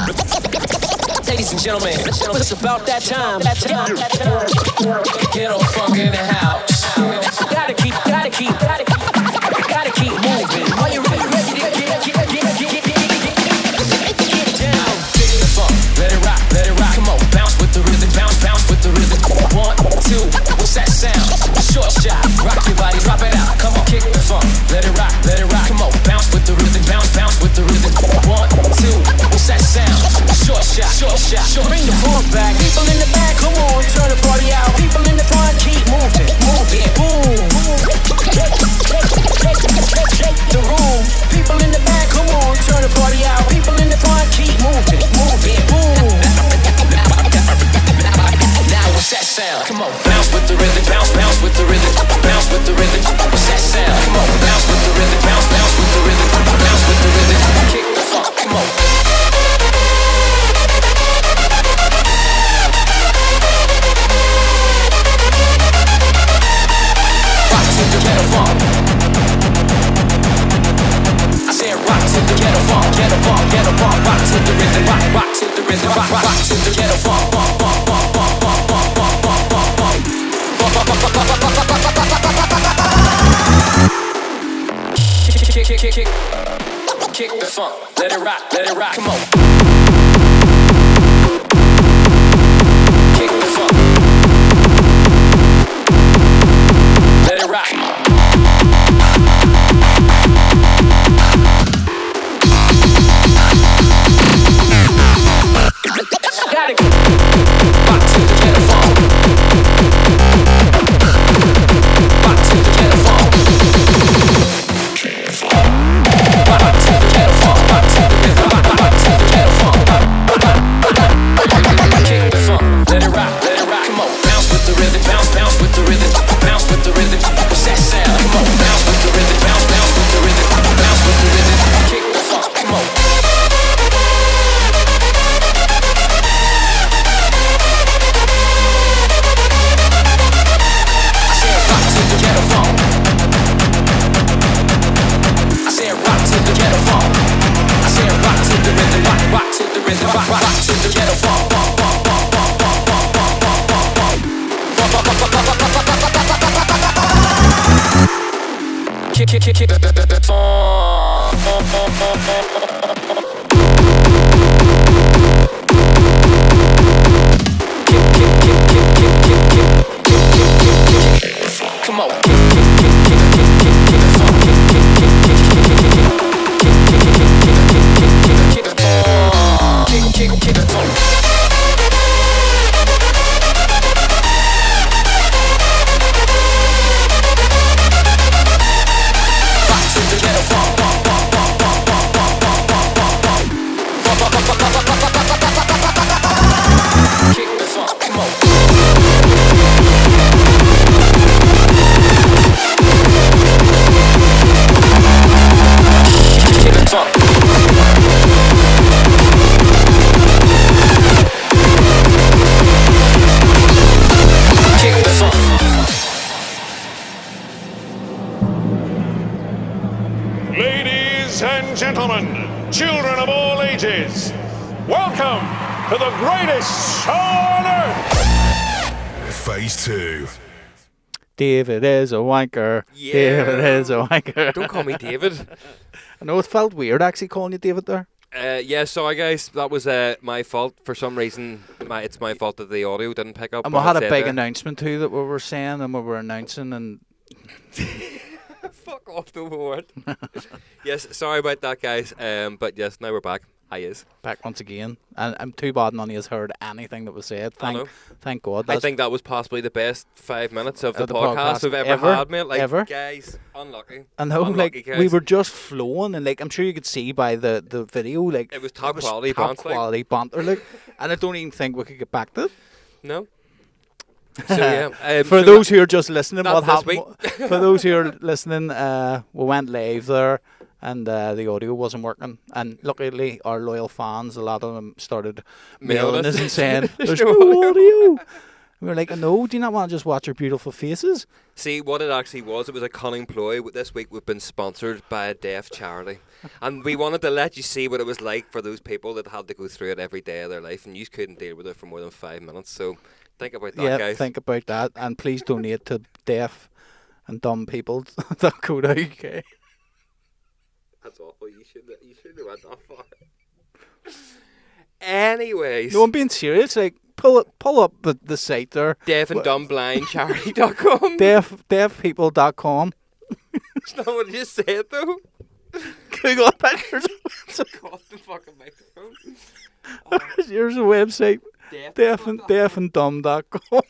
Ladies and gentlemen, it's about that time. Get on funk in the house. Gotta keep moving. Are you ready to get down? Kick the funk, let it rock. Come on, bounce with the rhythm, bounce with the rhythm. 1, 2, what's that sound? Short shot, rock your body, drop it out. Come on, kick the funk, let it rock. Come on, bounce with the rhythm, bounce with the rhythm. 1, 2, what's that sound? Short shot. Bring the funk back. People in the back, come on, turn the party out. People in the front, keep moving. Boom. Shake the room. People in the back, come on, turn the party out. People in the front, keep moving. Boom. Now what's that sound? Come on, bounce with the rhythm, bounce with the rhythm, bounce with the rhythm. What's that sound? Come on, bounce with the rhythm, bounce with the rhythm, bounce with the rhythm. Kick the funk, come on. Rock to the ghetto funk. I said rock to the ghetto funk, rock to the rhythm, rock to the rhythm, rock to the ghetto funk. Kick the funk, let it rock, come on. Kick the funk, let it rock. Gotta go. Rock to the ghetto funk. Rock to the ghetto funk. Rock to the ghetto funk. Rock to the rhythm. Rock to the ghetto funk. Kick the funk. Let it rock. Come on, bounce with the rhythm. Bounce with the rhythm. Bounce with the rhythm. What's that sound? Come on, bounce with the rhythm. Bounce with the rhythm. Bounce with the rhythm. Kick the funk. Come on. Rock to the ghetto funk. Kick the funk. Come on. Kick the funk. Rock to the ghetto funk. Kick the funk, come on. Kick the funk. Ladies and gentlemen, children of all ages, welcome to the greatest show on earth! Phase 2. David is a wanker. Yeah. David is a wanker. Don't call me David. I know it felt weird actually calling you David there. Yeah, sorry guys, that was my fault. For some reason, it's my fault that the audio didn't pick up. And we had a big announcement too that we were saying and we were announcing and... Fuck off the board. Yes, sorry about that guys. But yes, now we're back. Hi is. Back once again. And I'm too bad none of you has heard anything that was said. Thank God. I think that was possibly the best 5 minutes of the podcast we've ever had, mate. Like, ever. Guys, unlucky. I know, unlucky, like, guys. we were just flowing, and like, I'm sure you could see by the video, like, it was top quality banter, like, and I don't even think we could get back to it. No. So yeah, for those who are just listening, what happened? For those who are listening, we went live there, and the audio wasn't working. And luckily, our loyal fans, a lot of them started mailing us and saying, "There's no audio." We were like, no, do you not want to just watch our beautiful faces? See, what it actually was, it was a cunning ploy. This week we've been sponsored by a deaf charity. And we wanted to let you see what it was like for those people that had to go through it every day of their life, and you couldn't deal with it for more than 5 minutes. So think about that, guys. Think about that. And please donate to deaf and dumb people.co.uk. That's awful. You shouldn't have went that far. Anyways. No, I'm being serious. Like, pull up the site there. deafanddumbblindcharity.com. Deafpeople.com. That's not what you just said, though. Google pictures. Got the fucking microphone. Here's a website. deafanddumbs.com.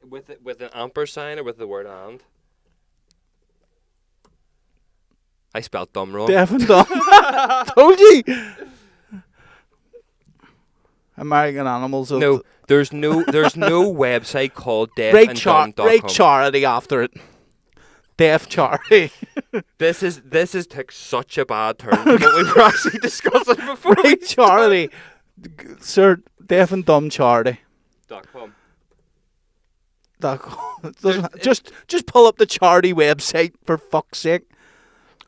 With an ampersand or with the word and? I spelled dumb wrong. Deaf and dumb. Told you. American Animals. No, there's no website called deafanddumbs.com. Right charity after it. Deaf charity. This is took such a bad turn from what we were actually discussing before. Right charity. Sir, deaf and dumb charity. .com. Just pull up the charity website for fuck's sake.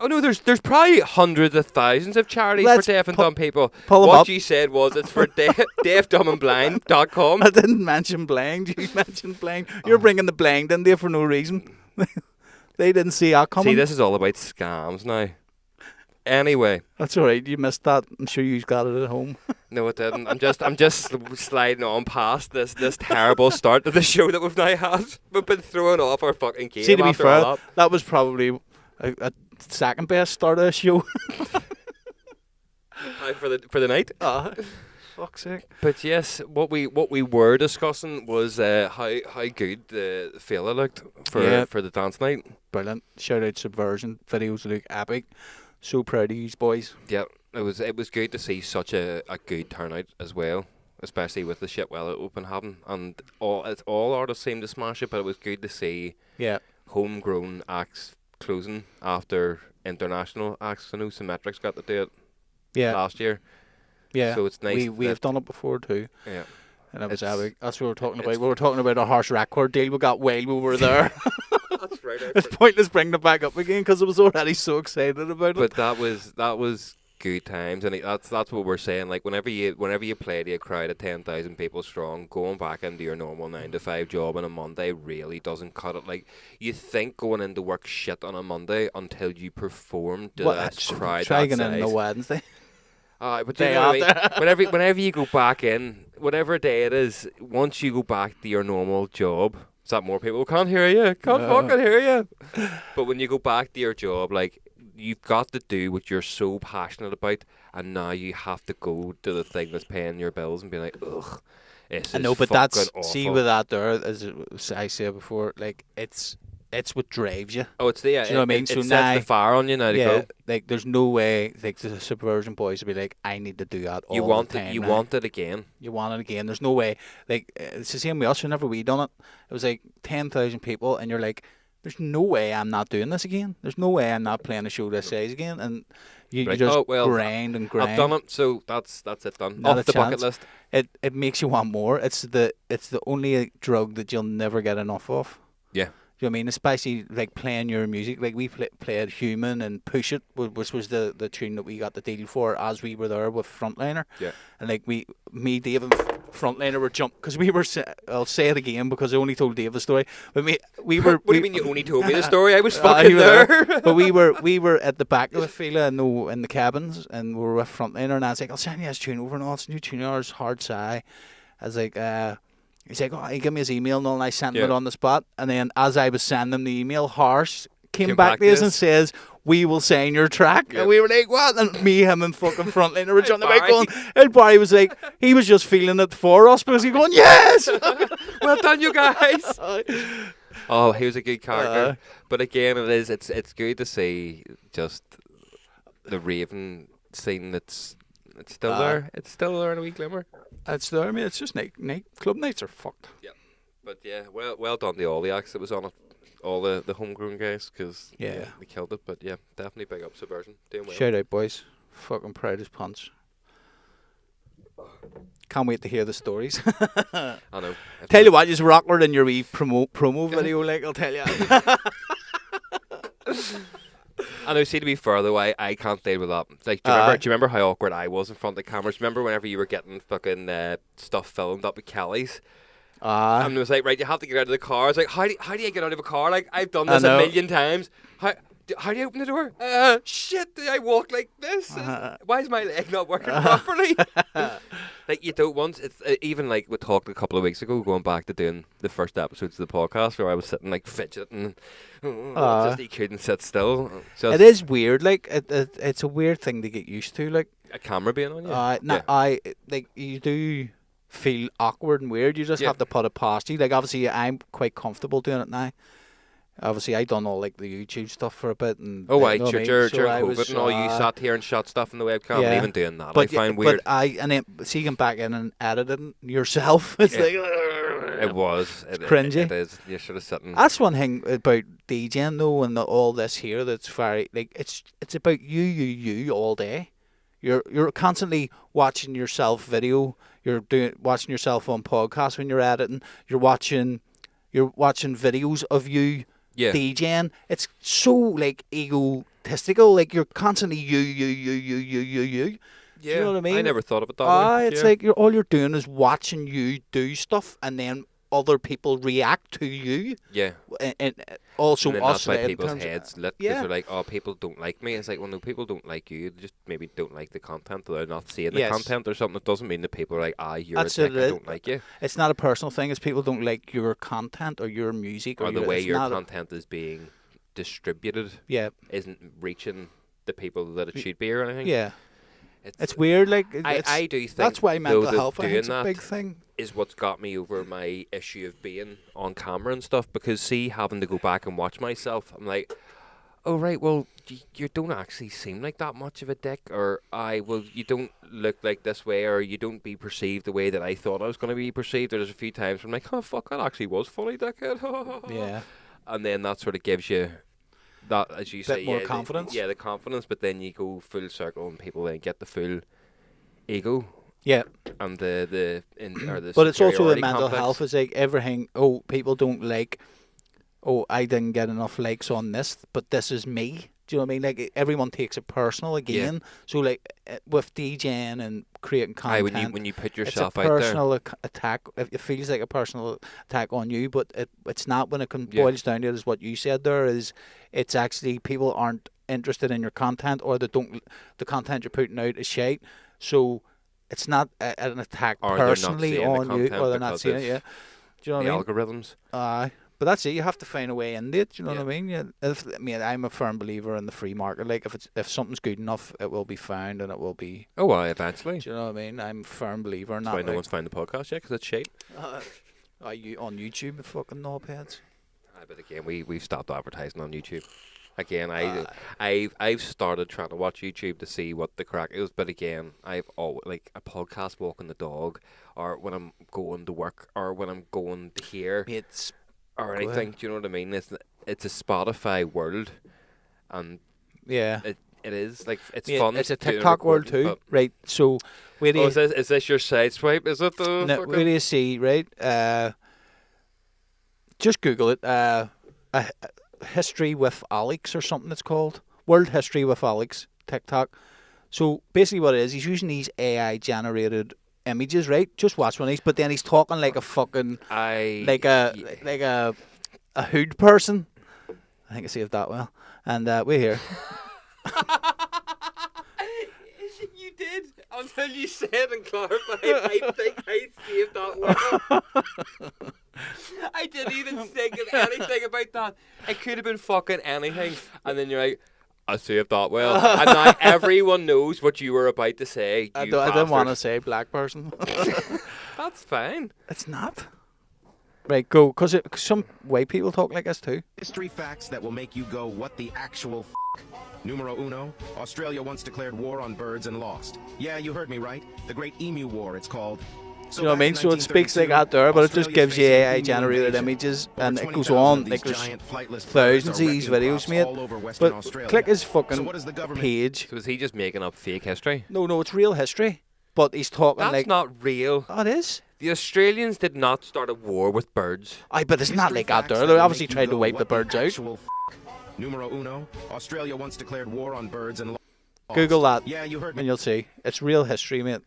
Oh no, there's probably hundreds of thousands of charities for deaf and dumb people. Pull them what up. you said was it's for deafdumbandblind.com. I didn't mention blind. You mentioned blind. You're bringing the blind in there for no reason. They didn't see that coming. See, this is all about scams now. Anyway, that's all right. You missed that. I'm sure you got it at home. No, it didn't. I'm just sliding on past this terrible start to the show that we've now had. We've been throwing off our fucking game. See, to be after fair, all that was probably a second best start of the show. for the night. Fuck's sake. But yes, what we were discussing was how good the fella looked for the dance night. Brilliant. Shout out Subversion. Videos look epic. So proud of you boys. Yeah, it was good to see such a good turnout as well, especially with the Shitwell Open having, and all artists seemed to smash it. But it was good to see homegrown acts closing after international acts. I know Symmetrics got to do it last year. Yeah, so it's nice. We've done it before too. Yeah, and it was epic. That's what we were talking about. We were talking about a harsh record deal we got while we were there. That's right. It's pointless bringing it back up again because I was already so excited about it. But that was good times, and that's what we're saying. Like whenever you play to a crowd of 10,000 people strong, going back into your normal 9-to-5 job on a Monday really doesn't cut it. Like you think going into work shit on a Monday until you perform to that crowd. Try again on a Wednesday. But you know what I mean? Whenever you go back in, whatever day it is, once you go back to your normal job. Is that more people can't hear you? Can't fucking hear you. But when you go back to your job, like you've got to do what you're so passionate about, and now you have to go to the thing that's paying your bills and be like, ugh. I know, but that's awful. See with that there, as I said before, like it's what drives you. Oh, it's the you know what I mean? It sets the fire on you now to go. Like there's no way like the Subversion boys would be like, I need to do that all the time. You want it again. You want it again. There's no way. Like it's the same with us. Whenever we done it, it was like 10,000 people, and you're like, there's no way I'm not doing this again. There's no way I'm not playing a show this size again. And you just grind and grind. I've done it, so that's it done. Off the bucket list. It makes you want more. It's the only drug that you'll never get enough of. Yeah. You know what I mean? Especially like playing your music. Like we played Human and Push It, which was the tune that we got the deal for as we were there with Frontliner. Yeah. And like me, Dave and Frontliner were jumping because we were. I'll say it again because I only told Dave the story. But we were. What do you mean you only told me the story? I was fucking there. But we were at the back of the field in the cabins, and we were with Frontliner, and I was like, I'll send you this tune over, and all it's a new tune, ours, Hard Sigh. I was like, he's like, he gave me his email and all, and I sent him it on the spot. And then as I was sending him the email, Harsh came back to us and says, we will sign your track. Yep. And we were like, what? And me, him, and fucking Frontliner were on the mic going, and Barry was like, he was just feeling it for us because he going, yes! Well done, you guys! Oh, he was a good character. But again, it's good to see just the raving scene that's still there. It's still there in a wee glimmer. It's there. I mean, it's just club nights are fucked. Yeah, but yeah, well done to all the acts that was on it, all the homegrown guys, because they killed it. But yeah, definitely big up Subversion. Doing well. Shout out, boys. Fucking proud as punch. Can't wait to hear the stories. I know. Tell you what, just rocker in your wee promo video, like, I'll tell you. I know, see, to be fair though, I can't deal with that. Like, do you remember how awkward I was in front of the cameras? Remember whenever you were getting fucking stuff filmed up at Kelly's? And it was like, right, you have to get out of the car. It's like, how do you get out of a car? Like, I've done this a million times. How do you open the door? Shit, do I walk like this? Why is my leg not working properly? Like, you don't want, it's even like we talked a couple of weeks ago, going back to doing the first episodes of the podcast, where I was sitting like fidgeting, just you couldn't sit still. It is weird, like, it's a weird thing to get used to, like. A camera being on you? Like, you do feel awkward and weird, you just have to put it past you. Like, obviously, I'm quite comfortable doing it now. Obviously, I done all like the YouTube stuff for a bit, and during COVID and all, you sat here and shot stuff in the webcam, and even doing that, I find weird. But then seeing back in and editing yourself, it's like it was cringy. It is. You're sort of sitting. That's one thing about DJing though, and all this here. That's very like it's about you all day. You're constantly watching yourself video. You're watching yourself on podcasts when you're editing. You're watching videos of you. Yeah. DJing, it's so like egotistical. Like you're constantly you. Yeah, do you know what I mean? I never thought of it that way. It's like all you're doing is watching you do stuff, and then other people react to you. Yeah, and also and us. That's why people's heads lit. Yeah, they're like, oh, people don't like me. It's like, well, no, people don't like you. They just maybe don't like the content. They're not seeing the content or something. It doesn't mean that people are like, you're a dick, I don't like you. It's not a personal thing. It's people don't like your content or your music or the way your content is being distributed. Yeah, isn't reaching the people that it should be or anything. Yeah. It's weird, like I do think that's why mental health is a big thing. Is what's got me over my issue of being on camera and stuff. Because see, having to go back and watch myself, I'm like, oh right, well you don't actually seem like that much of a dick, or you don't look like this way, or you don't be perceived the way that I thought I was going to be perceived. There's a few times where I'm like, oh fuck, that actually was funny, dickhead. Yeah, and then that sort of gives you. That, as you say, more confidence. The confidence, but then you go full circle and people then get the full ego. Yeah. And the but it's also the mental complex. health. It's like everything. Oh, people don't like. Oh, I didn't get enough likes on this, but this is me. Do you know what I mean? Like everyone takes it personal again. Yeah. So like with DJing and creating content, when you put yourself out there, it's a personal attack. It feels like a personal attack on you, but it's not. When it boils down to it, is what you said there is. It's actually people aren't interested in your content, or the content you're putting out is shite. So it's not an attack or personally on you, or they're not seeing it. Yeah, do you know what I mean? Algorithms. But that's it. You have to find a way in it. Do you know what I mean? Yeah. I'm a firm believer in the free market. Like if something's good enough, it will be found and it will be. Oh, well, eventually. Do you know what I mean? I'm a firm believer in that. That's why no one's found the podcast yet, because it's shit. Are you on YouTube, the fucking knobheads? But again, we've stopped advertising on YouTube. Again, I've started trying to watch YouTube to see what the crack is, but again, I've always like a podcast walking the dog, or when I'm going to work, or when I'm going to here, or anything. Do you know what I mean? It's a Spotify world, and yeah, it is like it's fun. It's a TikTok world too, right? So, is this your side swipe? Is it the? No, where do you see? Right, just Google it. History with Alex or something it's called. World History with Alex, TikTok. So basically what it is, he's using these AI generated images, right? Just watch one of these, but then he's talking like a fucking like a hood person. I think I saved that well. And we're here. You did until you said and clarified. I think I saved that well. I didn't even think of anything about that. It could have been fucking anything. And then you're like, I saved that well. And now everyone knows what you were about to say. I didn't want to say black person. That's fine. It's not. Right, go. Because some white people talk like us too. History facts that will make you go, what the actual f***? Numero uno, Australia once declared war on birds and lost. Yeah, you heard me right. The Great Emu War, it's called. You know what I mean? So it speaks like that there, but it just gives you AI generated images, and it goes on. Like there's thousands of these videos, mate. But click his fucking page. So is he just making up fake history? No, it's real history. but he's talking That's like... not real. Oh, it is? The Australians did not start a war with birds. Aye, but it's not History like that facts there. that They will obviously make you tried to go, wipe the what birds out. actual Numero uno, Australia once declared war on birds and lost. Google that. Yeah, you heard me. And you'll see. It's real history, mate.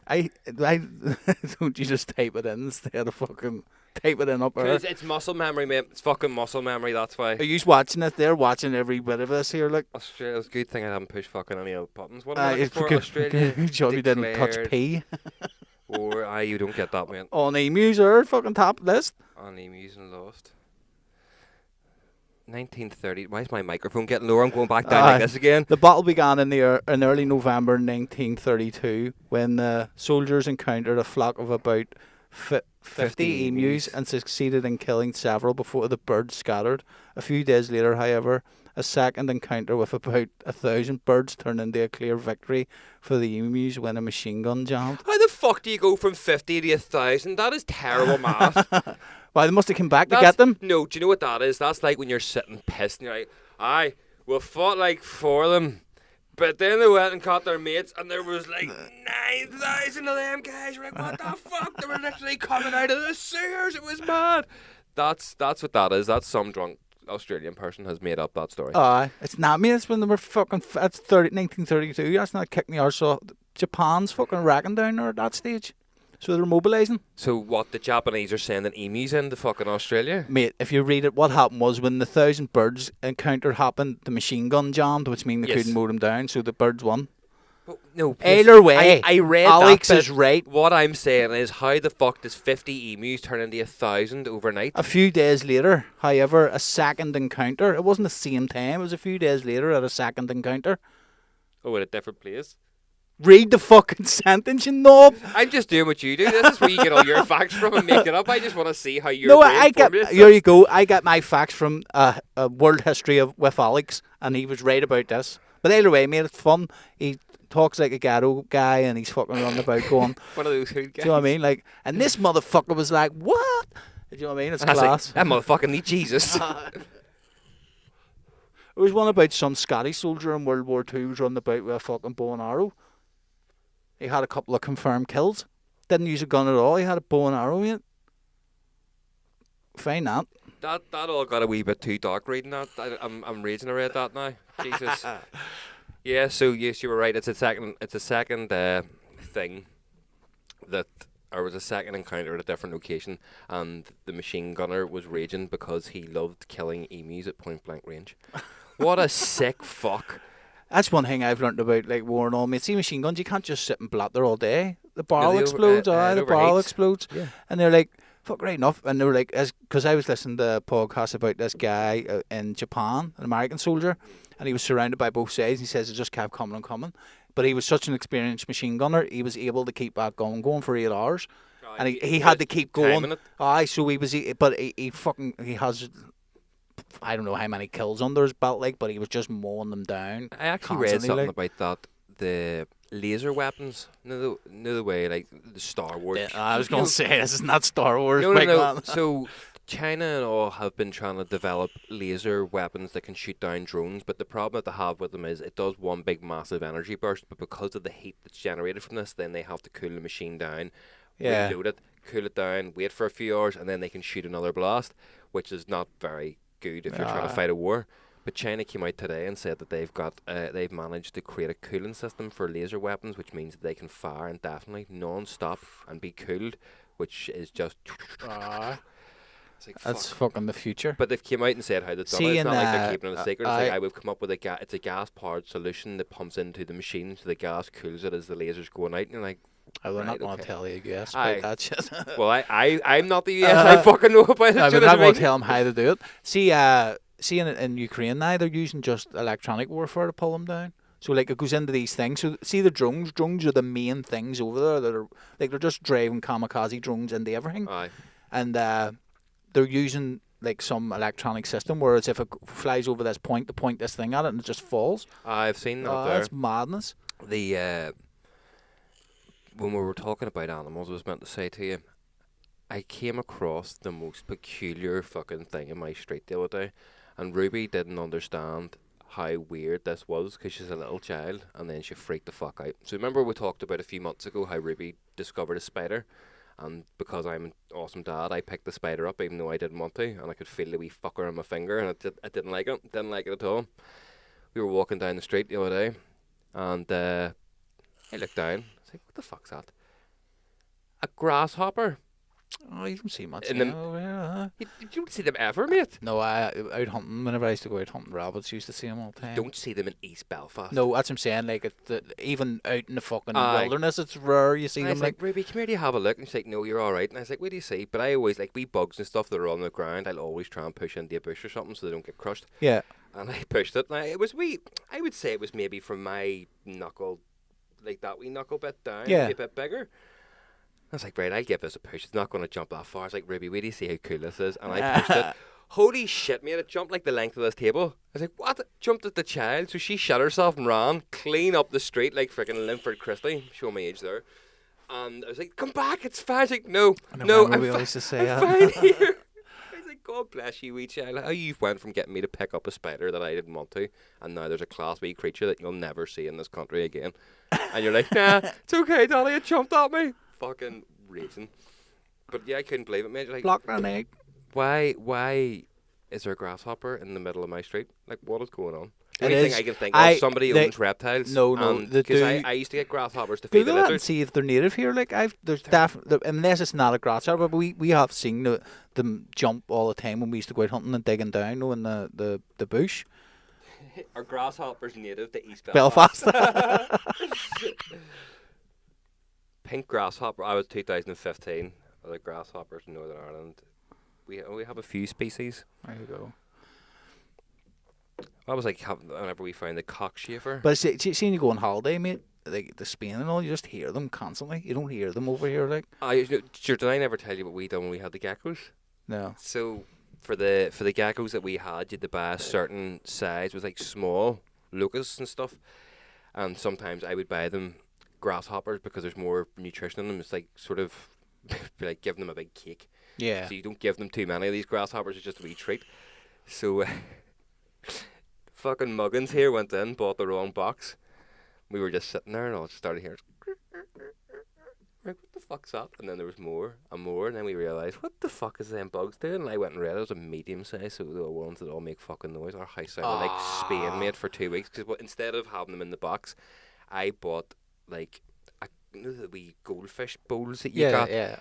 I don't you just type it in instead of fucking type it in up there? Because it's muscle memory, mate. It's fucking muscle memory, that's why. Are you watching it? They're watching every bit of this here, look. Australia's good thing I haven't pushed fucking any other buttons. What am I looking It's for? Australia Johnny didn't touch declared- P. Or you don't get that, mate. On emus are fucking top list. On emus and lost. 1930. Why is my microphone getting lower? I'm going back down like this again. The battle began in early November 1932 when soldiers encountered a flock of about 50 emus and succeeded in killing several before the birds scattered. A few days later, however, a second encounter with about 1,000 birds turned into a clear victory for the emus when a machine gun jammed. How the fuck do you go from 50 to 1,000? That is terrible math. Why, they must have come back to get them? No, do you know what that is? That's like when you're sitting pissed and you're like, aye, we fought like 4 of them. But then they went and caught their mates and there was like 9,000 of them guys. You're like, what the fuck? They were literally coming out of the sewers. It was mad. That's what that is. That's some drunk Australian person has made up that story. Aye, it's not me. It's when they were fucking... That's 1932. That's not kicking the arse off. Japan's fucking racking down there at that stage. So they're mobilising. So what, the Japanese are sending emus into fucking Australia? Mate, if you read it, what happened was when the 1,000 birds encounter happened, the machine gun jammed, which means they Yes. couldn't mow them down, so the birds won. But no, Either way, I read Alex that is bit. right. What I'm saying is, how the fuck does 50 emus turn into 1,000 overnight? A few days later, however, a second encounter. It wasn't the same time. It was a few days later at a second encounter. Oh, at a different place? Read the fucking sentence, you knob. I'm just doing what you do. This is where you get all your facts from and make it up. I just want to see how you're No, I get. Here you go. I got my facts from World History with Alex, and he was right about this. But either way, mate, it's fun. He talks like a ghetto guy, and he's fucking running about going. One of those hood guys. Do you know what I mean? Like, and this motherfucker was like, "What?" Do you know what I mean? It's And I was like, class. that motherfucker need Jesus. There was one about some Scottish soldier in World War II was running about with a fucking bow and arrow. He had a couple of confirmed kills. Didn't use a gun at all. He had a bow and arrow, mate. Find that. that all got a wee bit too dark reading that. I'm raging around that now. Jesus. Yeah. So yes, you were right. It's a second thing that. Or was a second encounter at a different location, and the machine gunner was raging because he loved killing emus at point blank range. What a sick fuck! That's one thing I've learned about like war and all, mate. See, machine guns, you can't just sit and blat there all day. The barrel they explodes, it the barrel overheats. explodes. Yeah. And they're like, fuck, right enough. And they were like, because I was listening to a podcast about this guy in Japan, an American soldier, and he was surrounded by both sides. He says it just kept coming and coming. But he was such an experienced machine gunner, he was able to keep that going for 8 hours. And he had to keep going. Aye, so he was, he has, I don't know how many kills under his belt, like, but he was just mowing them down. I actually read constantly, something about that. The laser weapons, know the way, like the Star Wars. Yeah, I was going to say, this is not Star Wars. No. Man. So China and all have been trying to develop laser weapons that can shoot down drones, but the problem that they have with them is it does one big massive energy burst, but because of the heat that's generated from this, then they have to cool the machine down, reload it, cool it down, wait for a few hours, and then they can shoot another blast, which is not very good if you're trying to fight a war. But China came out today and said that they've managed to create a cooling system for laser weapons, which means that they can fire indefinitely, non-stop, and be cooled, which is just... It's like, That's fucking the future. But they've came out and said how they've done it. It's not like they're keeping it a secret. It's like, we've come up with it's a gas-powered solution that pumps into the machine, so the gas cools it as the laser's going out, and you're like... I will not want to tell you US about that shit. Well, I'm not the US. I fucking know about it. I'm not going to tell them how to do it. See in Ukraine now, they're using just electronic warfare to pull them down. So like it goes into these things. So see the drones. Drones are the main things over there that are like they're just driving kamikaze drones into everything. Aye. And they're using like some electronic system where it's if it flies over this point, to point this thing at it and it just falls. I've seen that there. That's madness. When we were talking about animals, I was meant to say to you, I came across the most peculiar fucking thing in my street the other day, and Ruby didn't understand how weird this was because she's a little child, and then she freaked the fuck out. So remember we talked about a few months ago how Ruby discovered a spider, and because I'm an awesome dad, I picked the spider up even though I didn't want to, and I could feel the wee fucker on my finger, and I didn't like it. Didn't like it at all. We were walking down the street the other day, and I looked down. I was like, what the fuck's that? A grasshopper. Oh, you don't see much In the- over here, huh? You don't see them ever, mate. No, out hunting. Whenever I used to go out hunting rabbits, used to see them all the time. Don't see them in East Belfast. No, that's what I'm saying. Like, even out in the fucking Aye. wilderness, it's rare you see And I them. was like, Ruby, come here, do you have a look? And she's like, no, you're all right. And I was like, what do you see? But I always, like, wee bugs and stuff that are on the ground, I'll always try and push into a bush or something so they don't get crushed. Yeah. And I pushed it. And it was wee, I would say it was maybe from my knuckle, like that wee knuckle bit down, Yeah. maybe a bit bigger. I was like, right, I'll give this a push. It's not going to jump that far. I was like, Ruby, wait do you see how cool this is? And I pushed it. Holy shit, mate, it jumped like the length of this table. I was like, what? It jumped at the child. So she shut herself and ran clean up the street like freaking Linford Christie. Show my age there. And I was like, come back, it's fine. I was like, no, I'm we always used to say I'm that. fine here. I was like, God bless you, wee child. How you went from getting me to pick up a spider that I didn't want to, and now there's a class B creature that you'll never see in this country again. And you're like, nah, it's okay, Dolly, it jumped at me. Fucking raging. But yeah, I couldn't believe it, mate. Like, Block an egg. why is there a grasshopper in the middle of my street? Like, what is going on? The It only thing is. I can think of, somebody owns reptiles. No, they because do. I used to get grasshoppers to feed the Google that and lizards. see if they're native here. Like there's definitely, unless it's not a grasshopper, but we have seen them jump all the time when we used to go out hunting and digging down, in the bush. Are grasshoppers native to East Belfast. Pink grasshopper. I was 2015. The grasshoppers in Northern Ireland. We have a few species. There you go. I was like whenever we found the cockchafer. But see when you go on holiday, mate, like the Spain and all, you just hear them constantly. You don't hear them over here, like. Sure, did I never tell you what we done when we had the geckos? No. So for the geckos that we had, you had to buy a certain size. It was like small locusts and stuff. And sometimes I would buy them grasshoppers because there's more nutrition in them. It's like sort of like giving them a big cake. Yeah. So you don't give them too many of these grasshoppers. It's just a wee treat. So fucking Muggins here went in, bought the wrong box. We were just sitting there and all just started hearing. Like, what the fuck's that? And then there was more and more, and then we realised, what the fuck is them bugs doing? And I went and read it. It was a medium size, so the ones that all make fucking noise. Our house sounded like Spain, mate, for 2 weeks. Because instead of having them in the box, I bought like the wee goldfish bowls that you got. Yeah.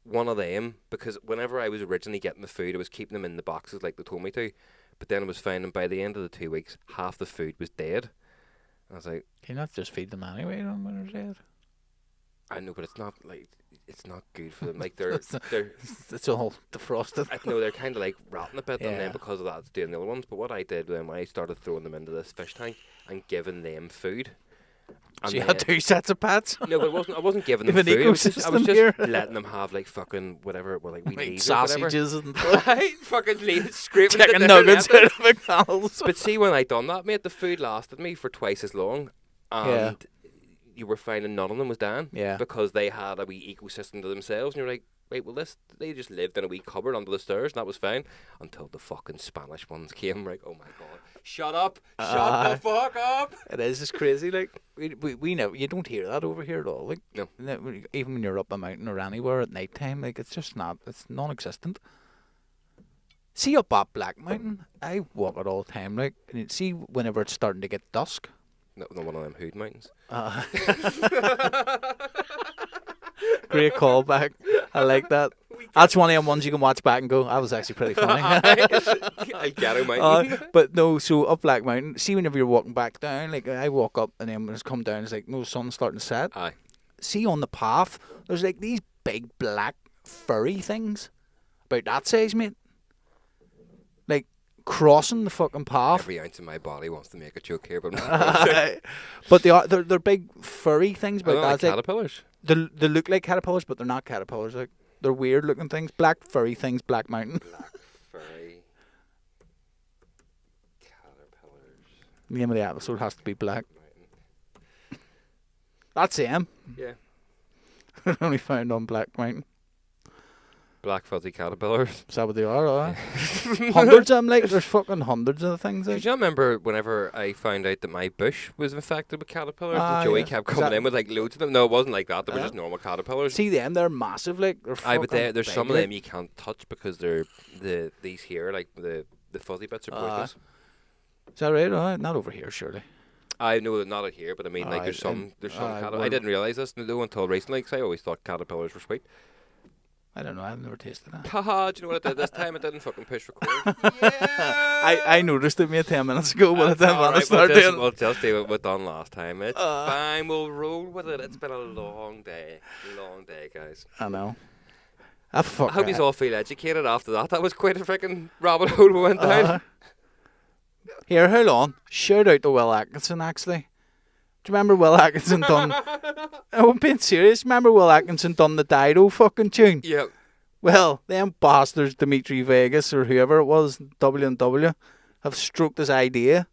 One of them, because whenever I was originally getting the food, I was keeping them in the boxes like they told me to. But then I was finding by the end of the 2 weeks, half the food was dead. I was like, Can you not just feed them anyway when they're dead? I know, but it's not good for them. Like they're It's all defrosted. I know they're kind of like rotting a bit, and Yeah. then because of that, it's doing the other ones. But what I did when I started throwing them into this fish tank and giving them food. So you had 2 sets of pets? No, but I wasn't giving them An food. I was ecosystem just here. letting them have like fucking whatever, like we Like leaves or whatever. sausages and Right, fucking leaves, scraping chicken it nuggets out of McDonald's. But see, when I done that, mate, the food lasted me for twice as long, and you were finding none of them was dying. Yeah. Because they had a wee ecosystem to themselves, and you're like, wait, well, they just lived in a wee cupboard under the stairs, and that was fine until the fucking Spanish ones came. Like, oh my god, shut up, shut the fuck up. It is. It's crazy. Like we know you don't hear that over here at all. Like No. Even when you're up a mountain or anywhere at night time, like it's just not. It's non-existent. See up at Black Mountain, I walk it all the time. Like, and you see whenever it's starting to get dusk. No, one of them Hood Mountains. Great callback. I like that. That's one of them ones you can watch back and go, that was actually pretty funny. I get him, mate. But no, so up Black Mountain, see whenever you're walking back down, like I walk up and then when it's come down, it's like, no, sun's starting to set. Aye. See on the path, there's like these big black furry things, about that size, mate. Like crossing the fucking path. Every ounce of my body wants to make a joke here, but But they're big furry things. But like that's like, caterpillars. they look like caterpillars, but they're not caterpillars. Like they're weird looking things. Black furry things, Black Mountain. Black furry caterpillars. The name of the episode has to be Black. That's him. Yeah. Only found on Black Mountain. Black fuzzy caterpillars. Is that what they are? Hundreds of them, like, there's fucking hundreds of things. Do Like. you remember whenever I found out that my bush was infected with caterpillars and Joey kept coming in with like loads of them? No, it wasn't like that. They were just normal caterpillars. See them, they're massive, like, they're fucking but there's big, some of like. them you can't touch because they're these here, like the fuzzy bits are poisonous. Is that right? Not over here, surely. I know that not out here, but I mean, like, there's some caterpillars. I didn't realise this until recently, because I always thought caterpillars were sweet. I don't know, I've never tasted that. Haha, do you know what I did this time? I didn't fucking push record. Yeah! I noticed it me 10 minutes ago, but I didn't want to start doing it. We'll just do what we done last time. It's fine, we'll roll with it. It's been a long day, guys. I know. I hope you all feel educated after that. That was quite a freaking rabbit hole we went down. Here, hold on. Shout out to Will Atkinson, actually. Do you remember Will Atkinson done... I'm being serious. Remember Will Atkinson done the Dido fucking tune? Yep. Well, them bastards, Dimitri Vegas or whoever it was, W&W, have stroked his idea.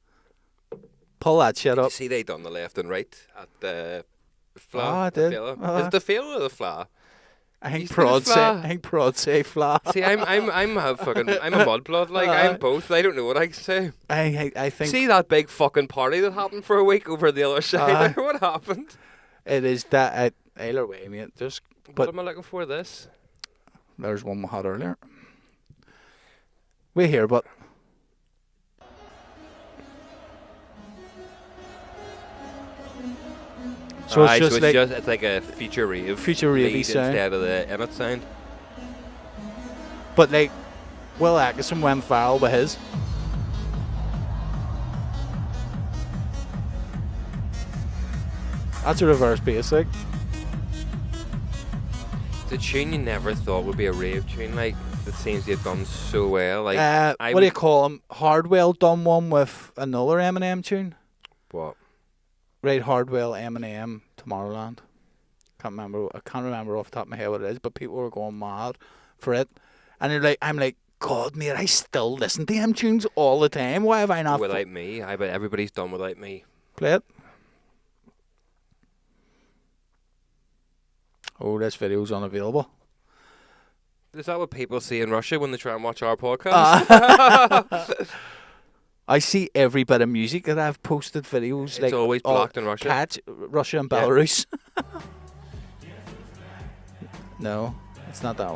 Pull that shit up. You see they done the left and right at the fla. I did. Is it the fail or the fla? I think prod say fla. See, I'm a mudblood. Like I'm both. I don't know what I say. I think. See that big fucking party that happened for a week over the other side there? What happened? It is that either way, mate. Just. What am I looking for? This. There's one we had earlier. We're here, but. So it's like a future rave sound instead of the Emmett sound. But like, Will Atkinson went viral with his. That's a reverse bass, like. The tune you never thought would be a rave tune, like it seems you've done so well. Like, what do you call him? Hardwell done one with another Eminem tune. What? Right, Hardwell, Eminem, Tomorrowland. I can't remember off the top of my head what it is, but people were going mad for it. And they're like, I'm like, God, mate, I still listen to them tunes all the time. Why have I not? Without Me. I bet everybody's done Without Me. Play it. Oh, this video's unavailable. Is that what people see in Russia when they try and watch our podcast? I see every bit of music that I've posted videos. It's like always blocked in Russia. Russia and Belarus. No, it's not that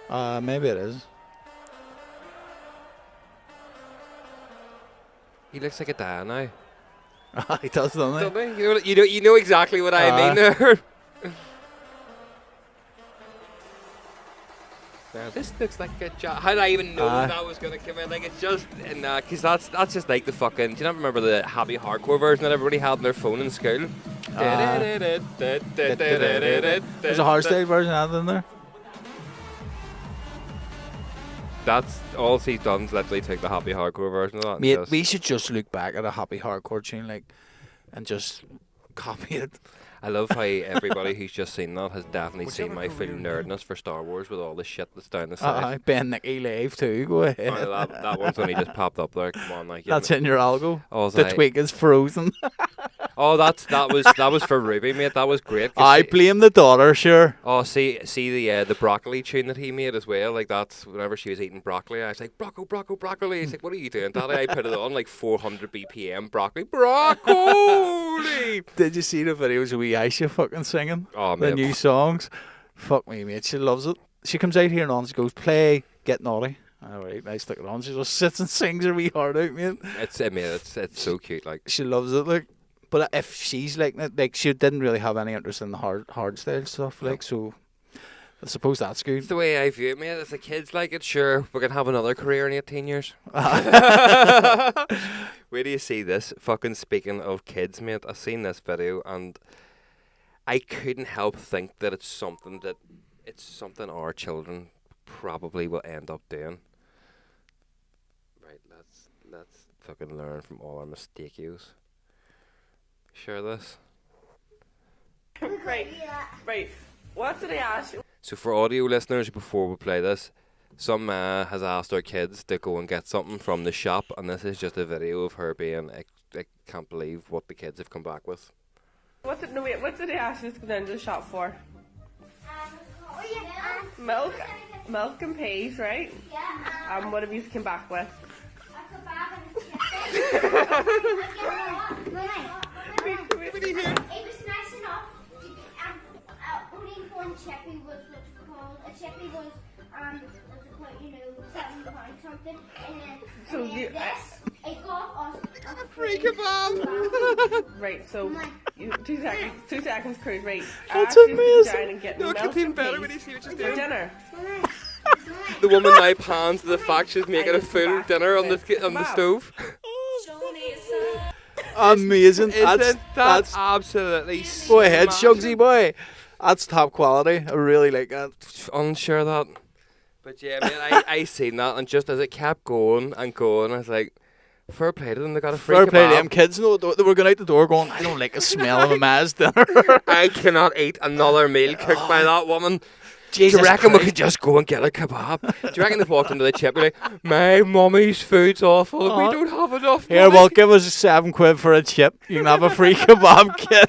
one. Maybe it is. He looks like a dad now. He does, doesn't he? You know exactly what I mean there. Now, this looks like a job. How did I even know that was going to come in? Like, it's just, because that's just like the fucking, do you not remember the happy hardcore version that everybody had on their phone in school? There's a hardstyle version added in there. That's all he's done is literally take the happy hardcore version of that. Mate, we should just look back at a happy hardcore tune, like, and just copy it. I love how everybody who's just seen that has definitely seen my full nerdness for Star Wars with all the shit that's down the side. Ben Nicky Live too, go ahead. Oh, that one's only just popped up there. Come on, like that's in your algo. Oh, the tweak is frozen. Oh, that was for Ruby, mate. That was great. I blame the daughter, sure. Oh, see the broccoli tune that he made as well. Like that's whenever she was eating broccoli, I was like broccoli. He's like, what are you doing, Daddy? I put it on like 400 BPM. Broccoli. Did you see the videos of Aisha fucking singing the new songs? Fuck me, mate. She loves it. She comes out here and on. She goes, play Get Naughty. All right, I stick it on. She just sits and sings her wee heart out, mate. It's so cute. Like she loves it, like. But if she's like that, like she didn't really have any interest in the hard style stuff, like so. I suppose that's good. It's the way I view it, mate. If the kids like it, sure, we can have another career in 18 years. Where do you see this? Fucking speaking of kids, mate, I seen this video and I couldn't help think that it's something our children probably will end up doing. Right, let's fucking learn from all our mistakes. Share this. Right. What did I ask you? So for audio listeners, before we play this, some has asked our kids to go and get something from the shop, and this is just a video of her being, I can't believe what the kids have come back with. What did I ask you to go down to the shop for? milk and peas, right? Yeah. What have you come back with? A kebab and It was nice enough. Only one chippy was what's it called. A chippy was what's it called? You know, £7 something. And then So and then you- this, it got us a Free kebab. Right, so you, 2 seconds, cruise, right? That's I asked you to go amazing. down and get No, it milk gets even and better when peas you see what she's for doing. dinner. The woman now pans to the fact she's making a full dinner on the Kebab. stove. Amazing. That's absolutely. Go ahead, smashing. Shugsy boy. That's top quality. I really like that. Unsure of that. But yeah, man, I seen that, and just as it kept going and going, I was like, fair play to them. They got a free Fair play to kebab. them kids. No, they were going out the door going, I don't like the smell of a Ma's dinner. I cannot eat another meal cooked by that woman. Do Jesus you reckon we Christ. could just go and get a kebab? Do you reckon they've walked into the chip and like, my mummy's food's awful. We don't have enough Here, money. well, give us £7 for a chip. You can have a free kebab, kid.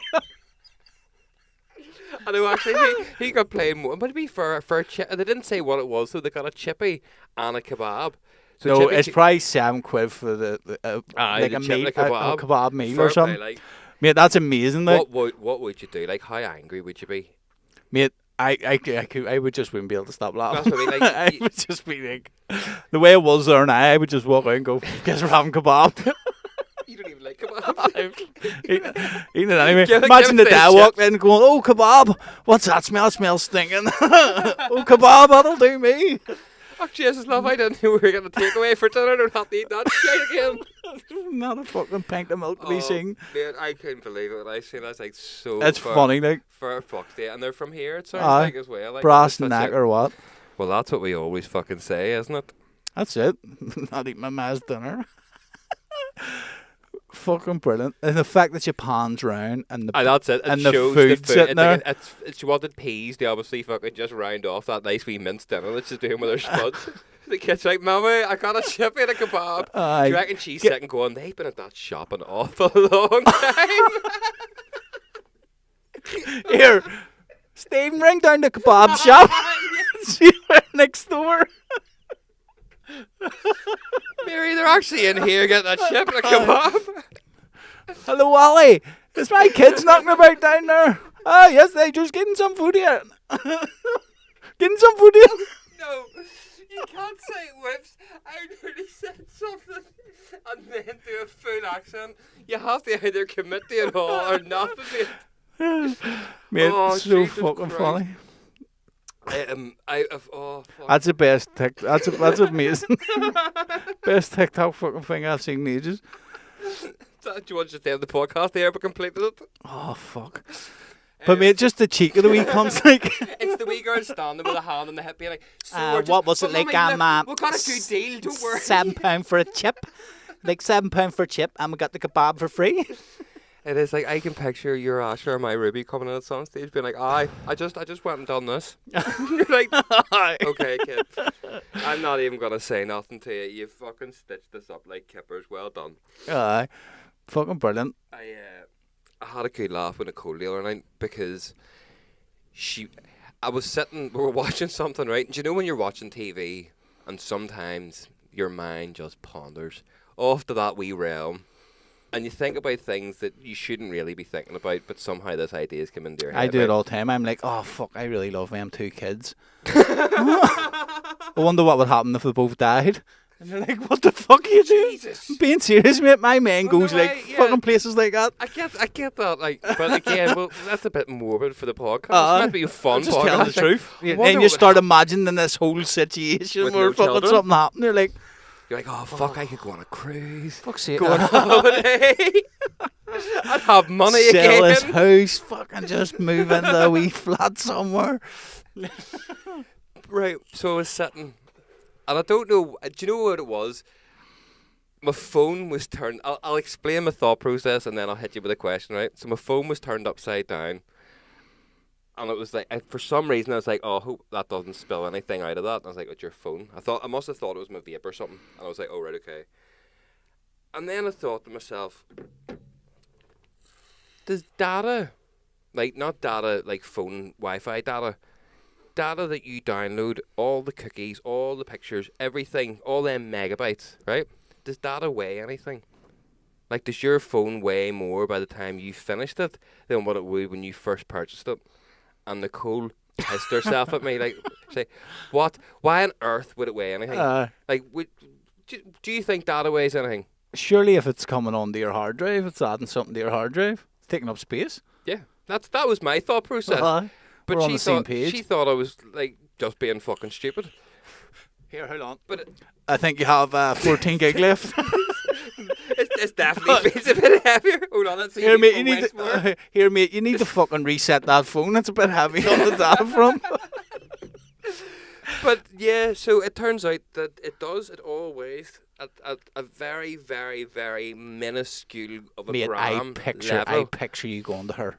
I know, actually, he got playing more. But to be fair, for a chip, they didn't say what it was, so they got a chippy and a kebab. So No, chippy it's probably £7 for the like the a chip, meal, the kebab. a kebab meal Fair or something. play, like, Mate, that's amazing. Like, what would you do? Like, how angry would you be? mate, I would just wouldn't be able to stop laughing. That's what I mean, like, I would just be like, the way it was there now, I would just walk out and go, guess we're having kebab. You don't even like kebabs. Eating it anyway. Give it- Imagine give the it dad a walked in going, oh, kebab. What's that smell? It smells stinking. Oh, kebab, that'll do me. Oh, Jesus, love, I didn't know we were getting a takeaway for dinner. I don't have to eat that shit again. Not a fucking pint of milk to be seen. Man, I couldn't believe it when I seen it. I was like, so It's for, funny, like, For fuck's sake. And they're from here, it sounds Aye. like, as well. Like, brass it's such neck a- or what. Well, that's what we always fucking say, isn't it? That's it. Not eating my Ma's dinner. Fucking brilliant. And the fact that your pan's round and the That's it. It and the shows food the food. sitting It's like there. she wanted peas. They obviously fucking just round off that nice wee minced dinner that she's doing with her spuds. The kid's like, Mommy, I got a chip and a kebab. Aye. Do you reckon she's sitting going, they've been at that shop an awful long time? Here, Stephen, ring down the kebab shop. See where next door. Mary, they're actually in here getting a chip and a kebab. Hello, Wally. Is my kids knocking about down there? Ah, yes, they just getting some food here. Getting some food here. No, you can't say whips. I nearly said something and then do a full accent. You have to either commit to it all or not. Mate, Oh, it's so Jesus fucking Christ. funny. Oh, fuck. That's the best TikTok. That's amazing. Best TikTok fucking thing I've seen in ages. Do you want to just end the podcast there but completed it? Oh, fuck. But mate, just the cheek of the wee cunts, like. It's the wee girl standing with a hand on the hip being like, so we're What just- was it but like? Mummy, look, we got a good deal, don't worry. £7 for a chip. Like £7 for a chip, and we got the kebab for free. It is like, I can picture your Asher or my Ruby coming in at some stage being like, I just went and done this. You're like, okay, kid. I'm not even going to say nothing to you. You fucking stitched this up like kippers. Well done. Aye. Fucking brilliant. I had a good laugh with Nicole the other night because I was sitting, we were watching something, right? And do you know when you're watching TV and sometimes your mind just ponders off to that wee realm and you think about things that you shouldn't really be thinking about, but somehow this idea's come into your head. I do it right? all the time. I'm like, oh, fuck, I really love them 2 kids. I wonder what would happen if they both died. And they're like, what the fuck are you doing? Jesus. I'm being serious, mate. My man goes no, like yeah. fucking places like that. I get that, like, but again, well, that's a bit morbid for the podcast. It's Aye. meant to be a fun I'm just podcast. telling the truth. I Yeah, wonder then what you would start happen. imagining this whole situation With where no fucking children? something happened. They're like, You're like, oh fuck, I could go on a cruise. fuck's sake. Go on holiday. I'd have money Sell his again. house, fucking just move into a wee flat somewhere. Right, so I was sitting, and I don't know, do you know what it was? My phone was turned, I'll explain my thought process and then I'll hit you with a question, right? So my phone was turned upside down, and it was like, for some reason I was like, oh, I hope that doesn't spill anything out of that. And I was like, it's your phone. I must have thought it was my vape or something, and I was like, oh, right, okay. And then I thought to myself, does data, like not data like phone Wi-Fi data, data that you download, all the cookies, all the pictures, everything, all them megabytes, right? Does data weigh anything? Like, does your phone weigh more by the time you finished it than what it would when you first purchased it? And Nicole pissed herself at me, like, say, what? Why on earth would it weigh anything? Like, do you think data weighs anything? Surely if it's coming onto your hard drive, it's adding something to your hard drive. It's taking up space. Yeah, that was my thought process. But we're on she the same thought page. she thought I was like just being fucking stupid. Here, hold on. But I think you have 14 gig left. it's definitely feels a bit heavier. Hold on, let's see. Here, mate, you need to fucking reset that phone. It's a bit heavy on the data from. But yeah, so it turns out that it all weighs at a very, very, very minuscule of a Mate, gram I level. picture you going to her.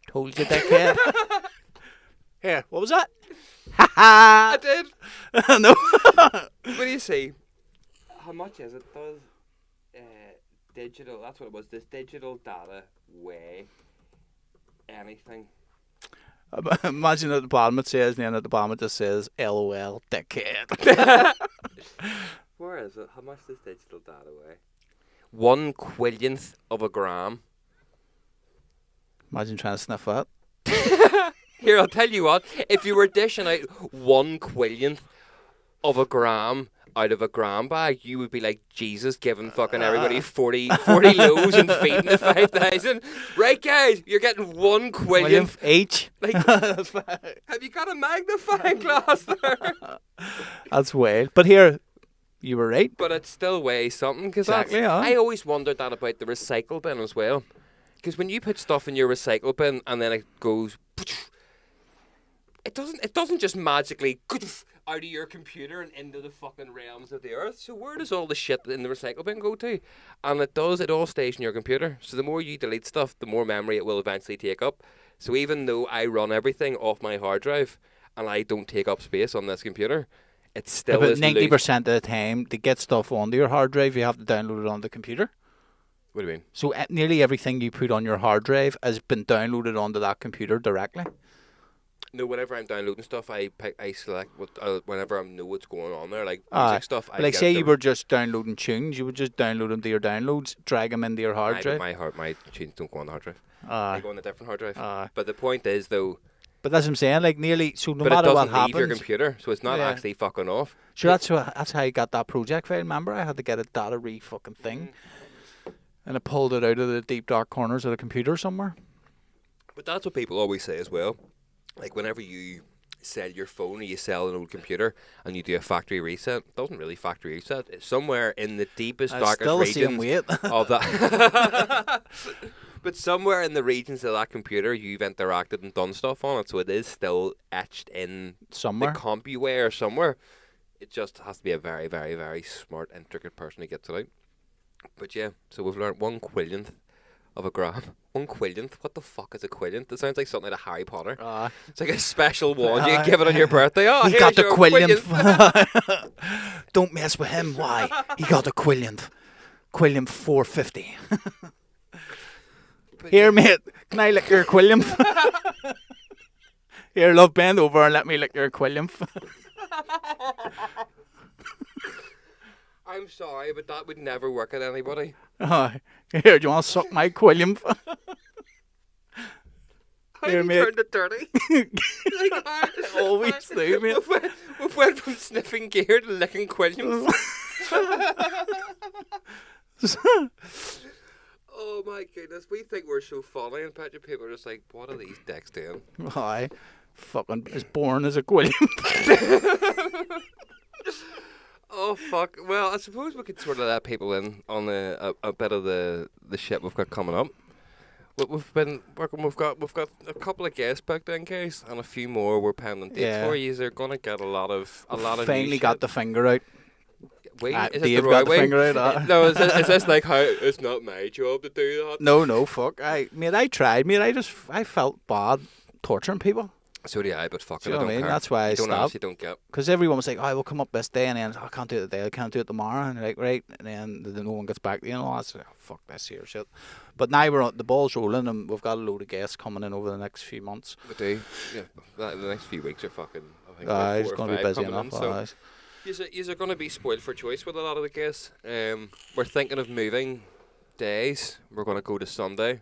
Told you, dickhead. Here, what was that? Ha ha! I did. No. What do you see? How much is it? Does digital? That's what it was. Does digital data weigh anything? Imagine at the bottom it says, and then at the bottom it just says, LOL, dickhead. Where is it? How much does digital data weigh? 1/1,000,000th of a gram. Imagine trying to sniff that. Here, I'll tell you what. If you were dishing out 1/1,000,000th of a gram out of a gram bag, you would be like Jesus giving fucking everybody 40 loaves and feeding the 5,000. Right, guys, you're getting 1/1,000,000th each. Like, have you got a magnifying glass there? That's wild. But here, you were right. But it still weighs something. Cause Exactly, yeah. I always wondered that about the recycle bin as well. Because when you put stuff in your recycle bin and then it goes, it doesn't just magically out of your computer and into the fucking realms of the earth. So where does all the shit in the recycle bin go to? And it all stays in your computer. So the more you delete stuff, the more memory it will eventually take up. So even though I run everything off my hard drive and I don't take up space on this computer, it still About is 90% of the time, to get stuff onto your hard drive, you have to download it on the computer. What do you mean? So nearly everything you put on your hard drive has been downloaded onto that computer directly. No, whenever I'm downloading stuff, I select whenever I know what's going on there, like music stuff. Like say you were just downloading tunes, you would just download them to your downloads, drag them into your hard drive. My tunes don't go on the hard drive. They go on a different hard drive. But the point is, though. But that's what I'm saying. Like nearly, so no but matter it what doesn't happens, leave your computer, so it's not actually fucking off. Sure, that's how I got that project file. Remember, I had to get a data fucking thing, and I pulled it out of the deep dark corners of the computer somewhere. But that's what people always say as well. Like whenever you sell your phone or you sell an old computer and you do a factory reset, it doesn't really factory reset. It's somewhere in the deepest, darkest regions of that. But somewhere in the regions of that computer, you've interacted and done stuff on it, so it is still etched in somewhere. The CompuWare somewhere. It just has to be a very, very, very smart, intricate person who gets it out. But yeah, so we've learned 1/1,000,000th of a gram. 1/1,000,000th? What the fuck is a quillionth? It sounds like something out of Harry Potter. It's like a special wand you can give it on your birthday. Oh, he got the quillionth. Don't mess with him. Why? He got the quillionth. Quillionth 450. Here, mate. Can I lick your quillionth? Here, love, bend over and let me lick your quillionth. I'm sorry, but that would never work at anybody. Here, do you want to suck my quillionth? Here, mate. Turned it dirty. Always do, mate. We went from sniffing gear to licking quillionth. Oh my goodness, we think we're so funny, and Patrick, people are just like, what are these dicks doing? Aye, fucking is born as a quillionth. Oh fuck! Well, I suppose we could sort of let people in on a bit of the shit we've got coming up. We've been working. We've got a couple of guests booked in, case, and a few more we're pending dates for. You are gonna get a lot of. Finally got the finger out. Wait, is Dave the got the way? finger out. No, is this like how it's not my job to do that? No, fuck. I tried, mate. I felt bad torturing people. So do I, but fucking Do you know I what I don't mean? care. That's why I you don't stopped. ask, you don't get. Because everyone was like, "Oh, we'll come up this day," and then I can't do it today. I can't do it tomorrow. And you're like, right, and then no one gets back to you. And all that. So, oh, fuck this here shit. But now the ball's rolling, and we've got a load of guests coming in over the next few months. We do. Yeah, the next few weeks are fucking. I think about It's 4 or going to be 5 busy coming enough. in, so you're going to be spoiled for choice with a lot of the guests. We're thinking of moving days. We're going to go to Sunday.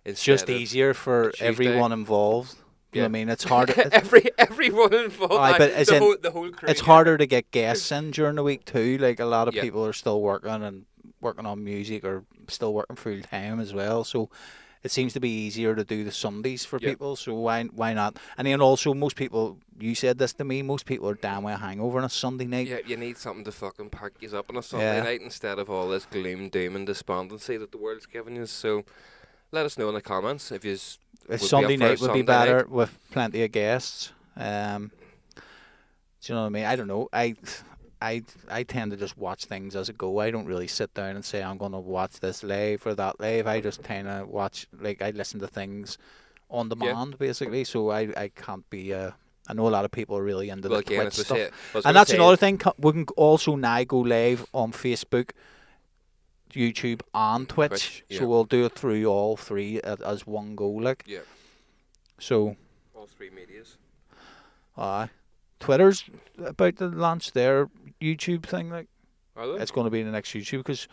It's just easier for Tuesday. everyone involved. You know what I mean? It's hard. Everyone involved. But as in, the whole crew. it's harder to get guests in during the week too. Like a lot of Yeah. people are still working on music or still working full time as well. So it seems to be easier to do the Sundays for Yeah. people. So why not? And then also most people, you said this to me, most people are damn well hangover on a Sunday night. Yeah, you need something to fucking perk you up on a Sunday night instead of all this gloom, doom, and despondency that the world's giving you. So let us know in the comments if you. A Sunday night would be better with plenty of guests. Do you know what I mean? I don't know. I tend to just watch things as I go. I don't really sit down and say I'm going to watch this live or that live. I just kind of watch, like I listen to things on demand basically. So I can't be. I know a lot of people are really into the Twitch stuff, and that's another thing. We can also now go live on Facebook, YouTube and Twitch. Yeah. So we'll do it through all three as one go. Like, Yeah. so. All 3 medias. Twitter's about to launch their YouTube thing. Like, Are they? it's going to be the next YouTube because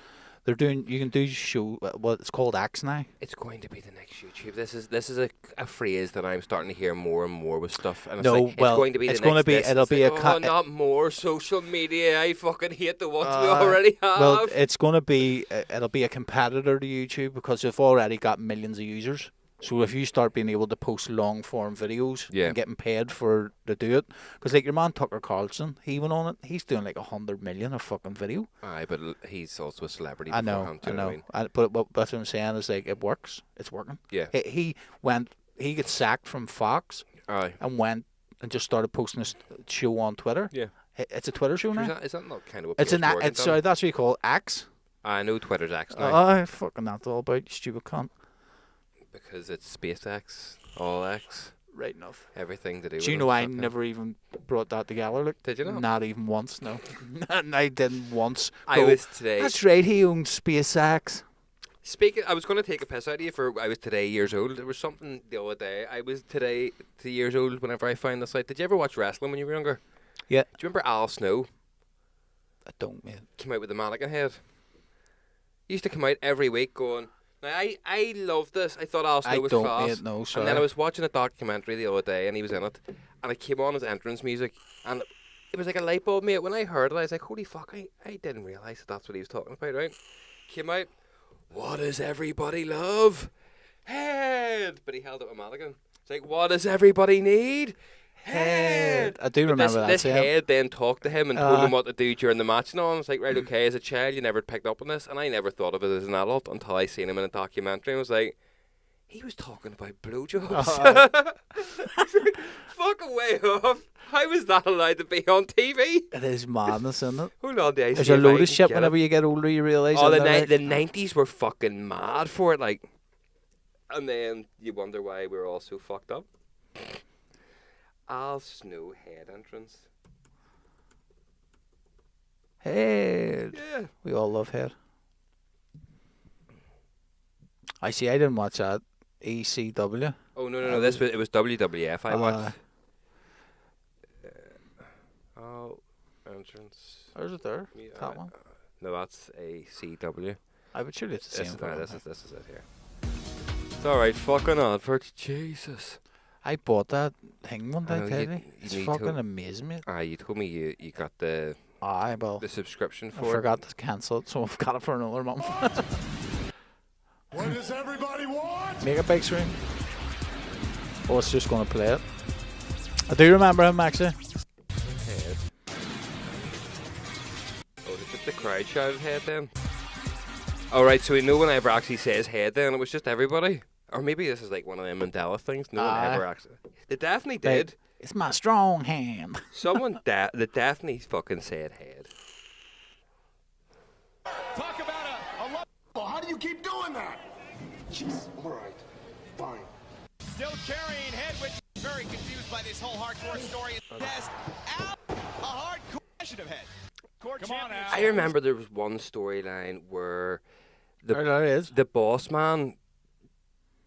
they're doing. You can do show. What it's called X now. It's going to be the next YouTube. This is a phrase that I'm starting to hear more and more with stuff. And it's No, like, well, it's going to be. it's the gonna next be- this. it'll It's be like, a not more social media. I fucking hate the ones we already have. Well, it's going to be. It'll be a competitor to YouTube because they've already got millions of users. So if you start being able to post long form videos Yeah. and getting paid to do it, because like your man Tucker Carlson, he went on it. He's doing like 100 million a fucking video. Aye, but he's also a celebrity. I know, beforehand, do I you know know. what I mean? But that's what I'm saying is like it works. It's working. Yeah. He gets sacked from Fox Aye. and went and just started posting his show on Twitter. Yeah. It's a Twitter show now. Is that not kind of what It's Piers an Morgan it's done? sorry, that's what you call it, X. I know Twitter's X now Oh, fucking that's all about you stupid cunt. because it's SpaceX, all X, Right enough. everything to do. Do you with know it, I fucking- never even brought that together? Like, Did you not? Not even once. No, I didn't once. I go, was today. That's right. He owns SpaceX. Speaking, I was going to take a piss out of you for I was today years old. There was something the other day. I was today 2 years old whenever I found this out. Did you ever watch wrestling when you were younger? Yeah. Do you remember Al Snow? I don't, man. Came out with the mannequin head. He used to come out every week going. Now I loved this. I thought Al Snow I was don't, class. mate, no, sorry. And then I was watching a documentary the other day, and he was in it, and it came on his entrance music, and it was like a light bulb, mate. When I heard it, I was like, "Holy fuck!" I didn't realize that's what he was talking about. Right? Came out. What does everybody love? Head. But he held up a mannequin. It's like, what does everybody need? Head. I do But remember that. This yeah. head then talked to him and told him what to do during the match and all. And I was like, right, okay, as a child, you never picked up on this. And I never thought of it as an adult until I seen him in a documentary. And I was like, he was talking about blowjobs. Fuck away off. How was that allowed to be on TV? It is madness, isn't it? Hold on, Dave. There's a load of shit whenever you get older, you realise. Oh, isn't the there, like? 90s were fucking mad for it, like. And then you wonder why we're all so fucked up. Al Snow head entrance. Head. Yeah. We all love Head. I see. I didn't watch that. ECW. Oh no! It was WWF. I watched. Oh, entrance. Or is it there? Yeah, That one. No, that's a CW. I would surely it's the This same. is, no, thing. this is it here. It's all right. Fucking advert. Jesus. I bought that thing one I day, know, Teddy. you It's need fucking to- amazing, mate. You told me you got the Aye, well, subscription I for it. forgot to cancel it, so I've got it for another month. What does everybody want? Make a big screen. Oh, it's just going to play it. I do remember him, actually. Head. Oh, is it the crowd shouted head then? Alright, so no one ever actually says head then, it was just everybody. Or maybe this is like one of them Mandela things. No one Aye. ever actually. They definitely did. Like, it's my strong hand. Someone the definitely fucking said head. Talk about a love. Well, how do you keep doing that? Jeez, all right, fine. Still carrying head with very confused by this whole hardcore story. Test out a hardcore initiative head. Come on, Al. I remember there was one storyline where There it is. the boss man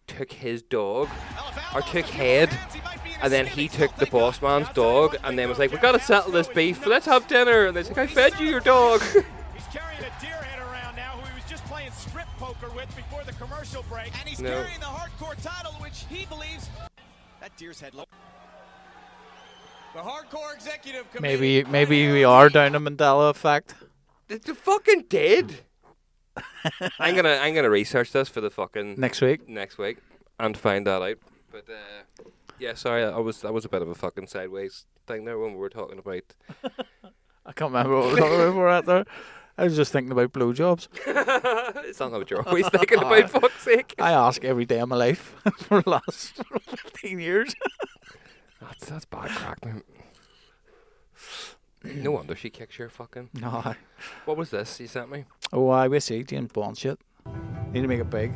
took his dog, or took head, and then he took the boss man's dog, and then was like, "We gotta settle this beef. Let's have dinner." And they like, "I fed you your dog." He's carrying a deer head around now, who he was just playing strip poker with before the commercial break, and he's carrying the hardcore title, which he believes that deer's head. The hardcore executive committee. Maybe we are down a Mandela effect. It's fucking dead. I'm gonna research this for the fucking Next week and find that out. But yeah, sorry, that was a bit of a fucking sideways thing there when we were talking about. I can't remember what we were talking about at there. I was just thinking about blowjobs. It's not what you're always thinking about, fuck's sake. I ask every day of my life for the last 15 years. That's bad crack, man. No wonder she kicks your fucking. No. What was this you sent me? Oh, I wish see James Bond shit. Need to make it big.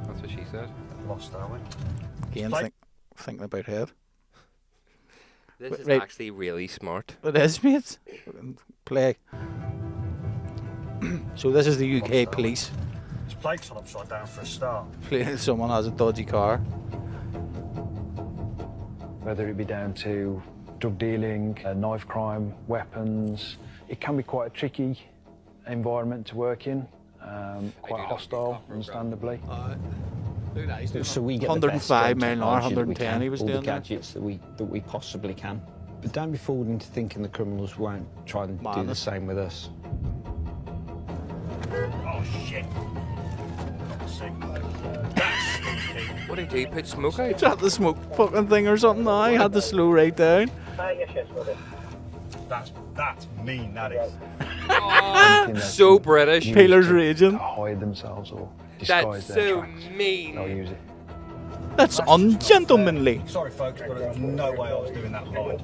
That's what she said. Lost, are we? Again, thinking about head. This is Right. actually really smart. It is, mate. Play. So this is the UK police. His plate's on upside down for a start. Someone has a dodgy car. Whether it be down to drug dealing, knife crime, weapons, it can be quite a tricky environment to work in, quite hostile, understandably. So we get 105 mile an hour, 110 110 he was all doing the there. gadgets that we possibly can. But don't be fooled into thinking the criminals won't try and do the same with us. Oh shit! What did he do? Put smoke out? He tried the smoke fucking thing or something. I had to slow right down. That's mean, that is. So British. Peeler's raging. Hide themselves or disguise That's their so tracks. mean. They'll use it. That's ungentlemanly. Sorry, folks, but there was no way I was doing that blind.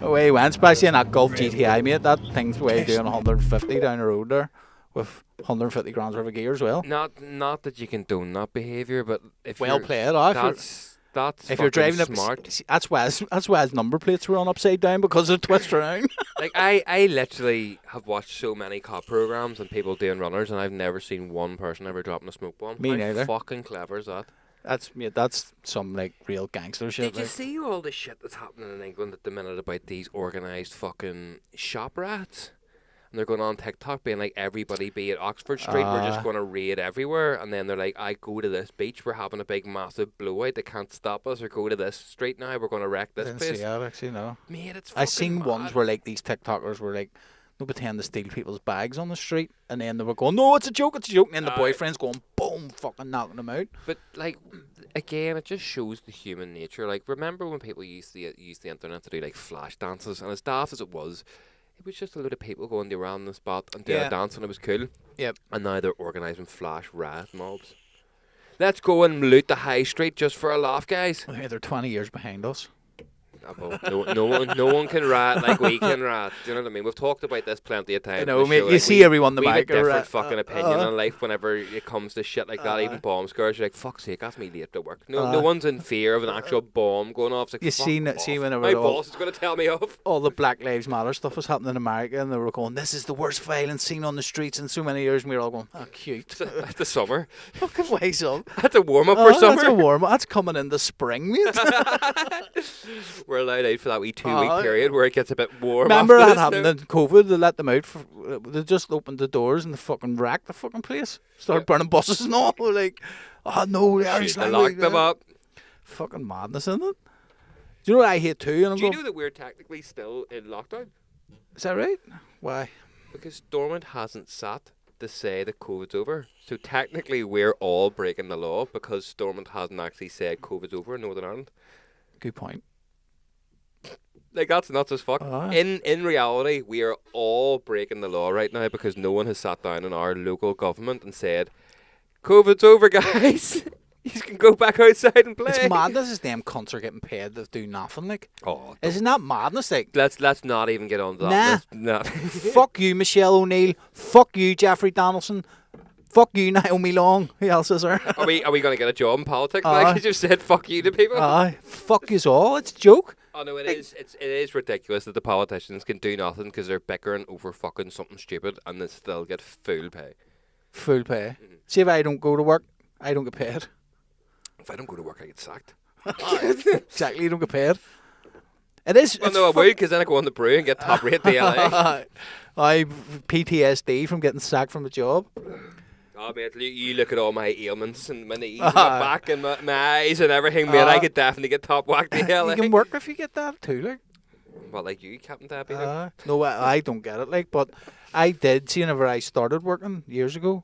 Away he went, especially in that Golf GTI, mate. That thing's way doing 150 down the road there, with 150 grams worth of gear as well. Not that you condone that behaviour, but if Well you're, played, that's if you're driving smart. that's why his number plates were on upside down, because of the twist around. Like I literally have watched so many cop programs and people doing runners, and I've never seen one person ever dropping a smoke bomb. Me How neither. fucking clever is that? That's some like real gangster shit. Did you Like. see all the shit that's happening in England at the minute about these organised fucking shop rats? And they're going on TikTok being like, everybody be at Oxford Street, we're just going to raid everywhere. And then they're like, I go to this beach, we're having a big massive blowout, they can't stop us. Or go to this street now, we're going to wreck this Didn't place. see that, actually, no. Mate, it's I fucking seen mad. ones where like these TikTokers were like, they pretend to steal people's bags on the street, and then they were going, no, it's a joke, and then the boyfriend's going, boom, fucking knocking them out. But like, again, it just shows the human nature. Like, remember when people used to use the internet to do like flash dances, and as daft as it was just a load of people going around the spot and doing a dance, and it was cool. Yep. And now they're organising flash riot mobs. Let's go and loot the high street just for a laugh, guys. Okay, they're 20 years behind us. No one can riot like we can riot. Do you know what I mean? We've talked about this plenty of times. I know, on the mate. show. You Like, see everyone in the we have bike a different are, fucking opinion on life whenever it comes to shit like that. Even bomb scares, you're like, fuck's sake, that's me late to work. No one's in fear of an actual bomb going off. It's like, You fuck see off. whenever My all- boss is going to tell me off. all the Black Lives Matter stuff was happening in America, and they were going, this is the worst violence seen on the streets in so many years, and we were all going, oh, cute. That's the summer. Fucking ways up. That's a warm up for summer. That's a warm up. That's coming in the spring, mate. We're allowed out for that wee 2 week period where it gets a bit warm. Remember after that this happened now? in COVID? They let them out. They just opened the doors and they fucking wrecked the fucking place. Started burning buses and all. We're like, oh no, the Irish They language. locked them up. Fucking madness, isn't it? Do you know what I hate too? And I'm Do you going, know that we're technically still in lockdown? is that right? Why? Because Stormont hasn't sat to say that COVID's over. So technically we're all breaking the law because Stormont hasn't actually said COVID's over in Northern Ireland. Good point. Like, that's nuts as fuck. In reality, we are all breaking the law right now because no one has sat down in our local government and said, COVID's over, guys. You can go back outside and play. It's madness. Is them cunts are getting paid to do nothing. Like, Oh, isn't that madness? Like, let's not even get on to that. Nah. Nah. fuck you, Michelle O'Neill. Fuck you, Jeffrey Donaldson. Fuck you, Naomi Long. Who else is there? Are we going to get a job in politics? Like you just said, fuck you to people. Fuck yous all. It's a joke. Oh no, it is ridiculous that the politicians can do nothing because they're bickering over fucking something stupid and they still get full pay. Full pay. Mm-hmm. See, if I don't go to work, I don't get paid. If I don't go to work, I get sacked. Exactly, you don't get paid. It is. Well, no, I would, because then I go on the brew and get top rate DLA. I PTSD from getting sacked from a job. Oh, mate, you look at all my ailments and my knees and my back and my eyes and everything, mate. I could definitely get top whack DLA. You can work if you get that too, like. What, like you, Captain Debbie? No, I don't get it, like, but I did. See, whenever I started working years ago,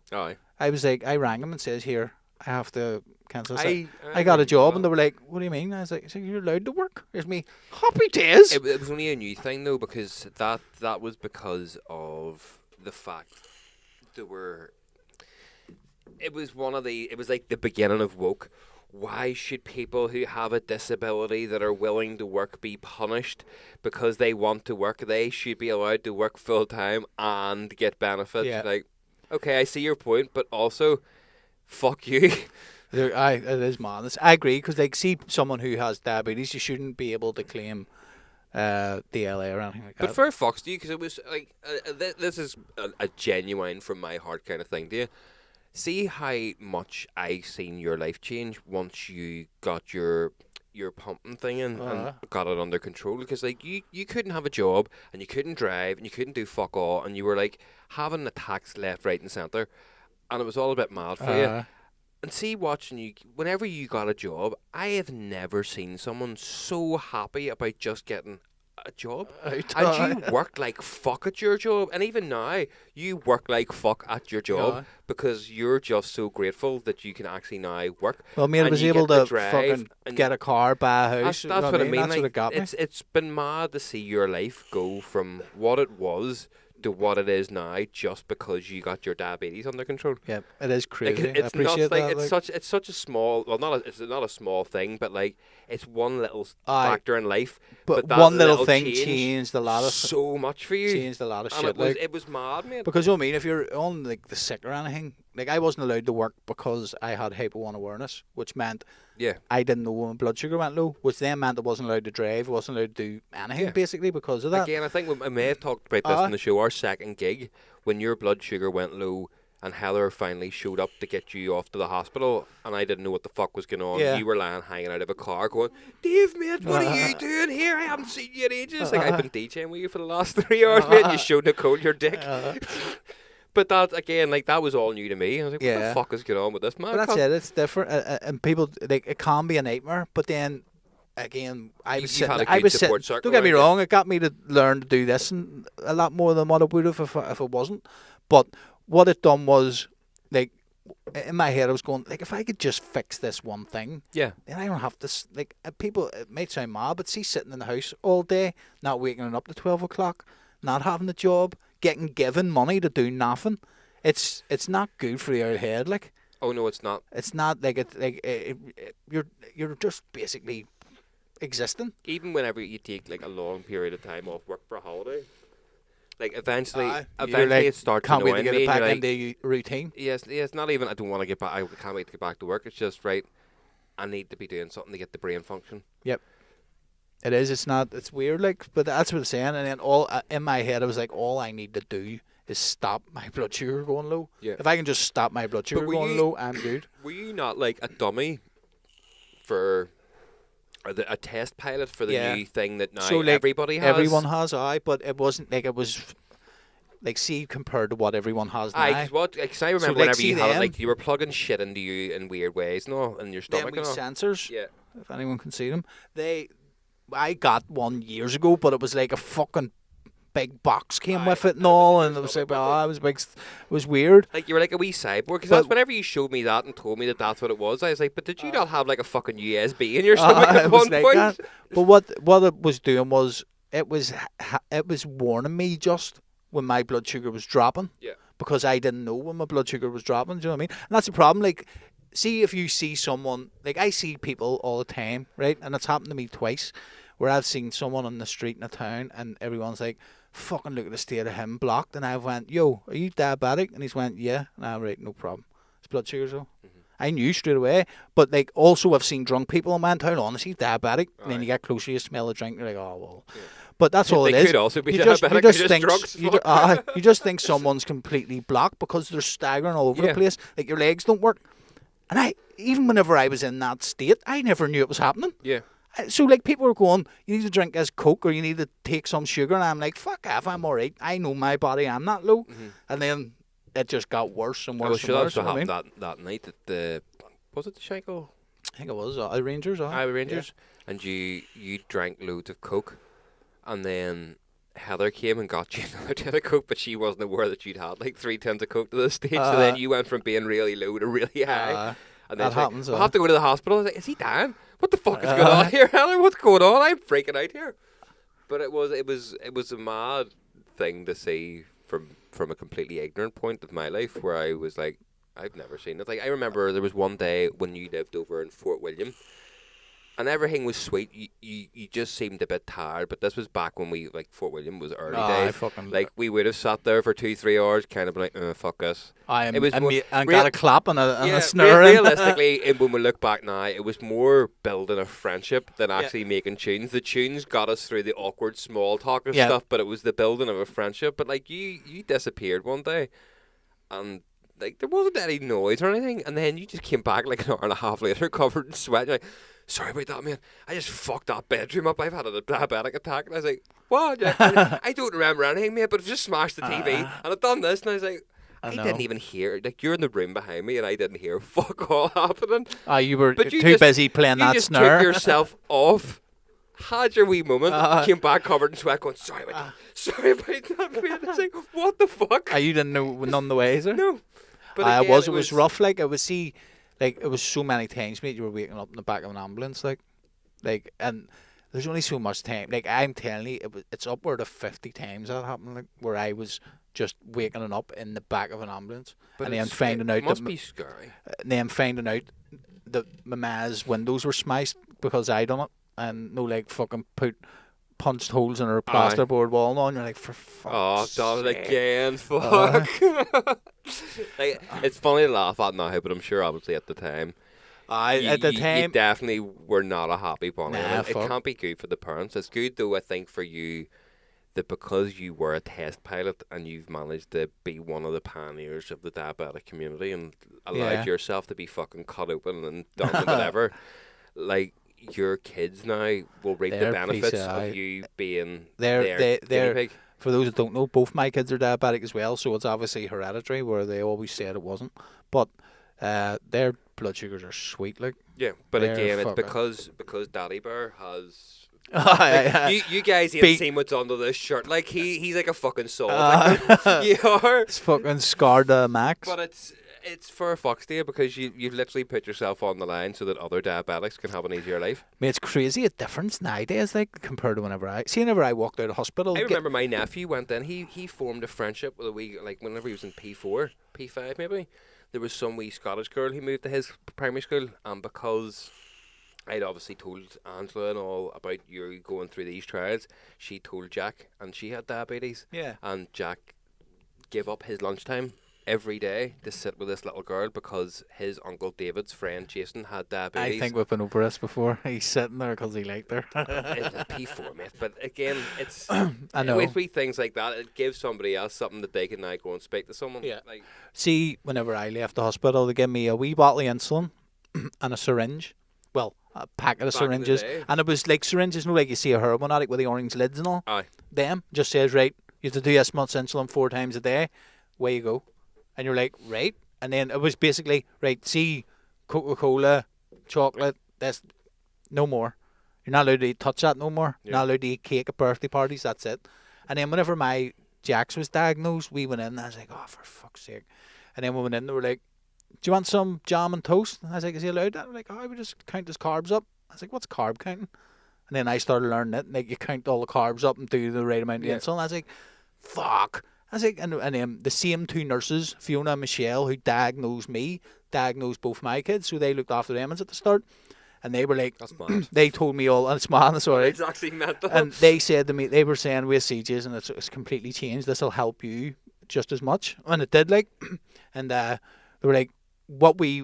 I was like, I rang him and says, here, I have to cancel this. I got a job, and they were like, what do you mean? I was like, you're allowed to work? Here's me. Happy days. It was only a new thing, though, because that was because of the fact there were... It was like the beginning of woke. Why should people who have a disability that are willing to work be punished because they want to work? They should be allowed to work full time and get benefits. Yeah. Like, okay, I see your point, but also, fuck you. It is madness. I agree, because like, see someone who has diabetes, you shouldn't be able to claim DLA or anything like that. But fair fucks to you, because it was like this is a genuine from my heart kind of thing. Do you see how much I seen your life change once you got your pumping thing in and got it under control? Because like you couldn't have a job and you couldn't drive and you couldn't do fuck all, and you were like having attacks left, right, and centre, and it was all a bit mad for you. And see, watching you, whenever you got a job, I have never seen someone so happy about just getting a job. And you worked like fuck at your job. And even now, you work like fuck at your job because you're just so grateful that you can actually now work. Well, me, I was able to fucking get a car, buy a house. That's what I mean. That's like, what it got me. It's been mad to see your life go from what it was to what it is now, just because you got your diabetes under control. Yeah, it is crazy. Like, I appreciate that. It's such a small. Well, it's not a small thing, but like it's one little factor in life. But that one little thing changed a lot of so much for you. Changed a lot of and shit. It was mad, mate. Because you know what I mean, if you're on like the sick or anything, like I wasn't allowed to work because I had hypo unawareness, which meant I didn't know when my blood sugar went low, which then meant I wasn't allowed to drive, wasn't allowed to do anything basically because of that. Again, I think I may have talked about this in the show. Our second gig, when your blood sugar went low, and Heather finally showed up to get you off to the hospital, and I didn't know what the fuck was going on. You were lying hanging out of a car going, Dave, mate, what are you doing here? I haven't seen you in ages. Like, I've been DJing with you for the last 3 hours, mate, and you showed Nicole your dick. But that, again, like, that was all new to me. I was like, what the fuck is going on with this, man? But that's it, it's different. And people, like, it can be a nightmare, but then, again, I was sitting. Don't get me wrong, it got me to learn to do this and a lot more than what I would have if it wasn't. But what it done was, like, in my head, I was going, like, if I could just fix this one thing, then I don't have to, like, people, it might sound mad, but see, sitting in the house all day, not waking up to 12 o'clock, not having a job, getting given money to do nothing, it's not good for your head, like. Oh, no, it's not. It's not, like, you're just basically existing. Even whenever you take, like, a long period of time off work for a holiday, like, eventually it starts can't annoying wait to get me. it back into routine. Yes, not even I don't want to get back. I can't wait to get back to work. It's just, right, I need to be doing something to get the brain function. Yep. It is. It's not. It's weird, like, but that's what I'm saying. And then all in my head, I was like, all I need to do is stop my blood sugar going low. Yeah. If I can just stop my blood sugar going low, I'm good. Were you not like a dummy for a test pilot for the new thing that now like, everybody has? Everyone has, but it wasn't like it was. Like, see, compared to what everyone has now. Because I remember whenever you had it, like, you were plugging shit into you in weird ways, in your stomach. Them sensors, if anyone can see them. I got one years ago, but it was like a fucking big box came with it and all, and it was like, it was weird. Like, you were like a wee cyborg, because that's whenever you showed me that and told me that that's what it was, I was like, but did you not have like a fucking USB in your stomach at one point? That. But what it was doing was, it was warning me just when my blood sugar was dropping, because I didn't know when my blood sugar was dropping. Do you know what I mean? And that's the problem. Like, see, if you see someone, like, I see people all the time, right? And it's happened to me twice, where I've seen someone on the street in a town, and everyone's like, fucking look at the state of him, blocked. And I went, yo, are you diabetic? And he's went, yeah. And I'm right, no problem. His blood sugar's low. I knew straight away. But like, also I've seen drunk people and went, how long is he diabetic? And then you get closer, you smell the drink, you're like, oh, well. Yeah. But that's all it is. They could also be diabetic. You just think someone's completely blocked because they're staggering all over the place. Like, your legs don't work. And even whenever I was in that state, I never knew it was happening. Yeah. So, like, people were going, you need to drink this Coke or you need to take some sugar. And I'm like, fuck off, I'm all right. I know my body, I'm not low. Mm-hmm. And then it just got worse and worse and worse. That happened that night at the, was it the Shankill? I think it was, Rangers. Rangers. Yeah. And you drank loads of Coke. And then Heather came and got you another tin of Coke, but she wasn't aware that you'd had like 3 tins of Coke to this stage. So then you went from being really low to really high. And then that happens. We'll have to go to the hospital. I was like, is he dying? What the fuck is going on here, Heather? What's going on? I'm freaking out here. But it was a mad thing to see from a completely ignorant point of my life, where I was like, I've never seen it. Like, I remember there was one day when you lived over in Fort William, and everything was sweet. You just seemed a bit tired, but this was back when Fort William was early days. Like, we would have sat there for 2-3 hours, kind of like, fuck us. Got a clap and a snurr. Realistically, when we look back now, it was more building a friendship than actually making tunes. The tunes got us through the awkward small talk and stuff, but it was the building of a friendship. But like, you disappeared one day, and like, there wasn't any noise or anything, and then you just came back like an hour and a half later, covered in sweat. You're like, sorry about that, man. I just fucked that bedroom up. I've had a diabetic attack. And I was like, what? I don't remember anything, mate, but I've just smashed the TV and I've done this. And I was like, I didn't even hear. Like, you're in the room behind me and I didn't hear fuck all happening. You were too busy playing that snare. You just took yourself off, had your wee moment, came back covered in sweat going, sorry about that. Sorry about that, man. I was like, what the fuck? You didn't know none the ways, or? No. But again, it was rough. Like, it was so many times, mate, you were waking up in the back of an ambulance, like, and there's only so much time. Like, I'm telling you, it's upward of 50 times that happened, like, where I was just waking up in the back of an ambulance, and then finding out it must be scary. And then finding out that my ma's windows were smashed because I done it, and fucking punched holes in her plasterboard wall and on. You're like, for fuck's sake. Done it again, fuck. Like, it's funny to laugh at now, but I'm sure obviously at the time, at the time, you definitely were not a happy bunny. Nah, it can't be good for the parents. It's good though, I think, for you, that because you were a test pilot and you've managed to be one of the pioneers of the diabetic community and allowed yourself to be fucking cut open and done and whatever, like, your kids now will reap the benefits of you being their guinea pig. For those that don't know, both my kids are diabetic as well, so it's obviously hereditary, where they always said it wasn't. But their blood sugars are sweet, like. Yeah, but again, it's because Daddy Bear has. You guys ain't seen what's under this shirt. Like, he's like a fucking soul. You are. It's fucking scarred max. But it's for a fuck's day, because you've literally put yourself on the line so that other diabetics can have an easier life. I mean, it's crazy a difference nowadays, like, compared to whenever I walked out of hospital. I remember my nephew went in. He formed a friendship with a wee, like, whenever he was in P4, P5 maybe. There was some wee Scottish girl who moved to his primary school, and because I'd obviously told Angela and all about you going through these trials, she told Jack, and she had diabetes. Yeah. And Jack gave up his lunchtime every day to sit with this little girl because his uncle David's friend Jason had diabetes. I think we've been over this before. He's sitting there because he liked her. It's a P4, mate. But again, it's I know. With things like that, it gives somebody else something that they can now go and speak to someone. Yeah. Like, see, whenever I left the hospital, they gave me a wee bottle of insulin and a syringe. Well, a packet of syringes. And it was like syringes, like you see a heroin addict with the orange lids and all. Aye. Them just says, right, you have to do this much insulin 4 times a day. Away you go. And you're like, right. And then it was basically, right, see, Coca-Cola, chocolate, that's no more. You're not allowed to touch that no more. Yeah. Not allowed to eat cake at birthday parties, that's it. And then whenever my Jax was diagnosed, we went in, and I was like, oh, for fuck's sake. And then we went in, they were like, do you want some jam and toast? And I was like, is he allowed that? They were like, oh, I would just count his carbs up. I was like, what's carb counting? And then I started learning it, like, you count all the carbs up and do the right amount of insulin. I was like, fuck. I was like, and the same 2 nurses, Fiona and Michelle, who diagnosed me, diagnosed both my kids, so they looked after them at the start. And they were like, That's mad. they told me all, and it's mad, it's all right. It's actually mental. And they said to me, they were saying, we'll see you, and it's completely changed. This will help you just as much. And it did, like, and they were like, what we,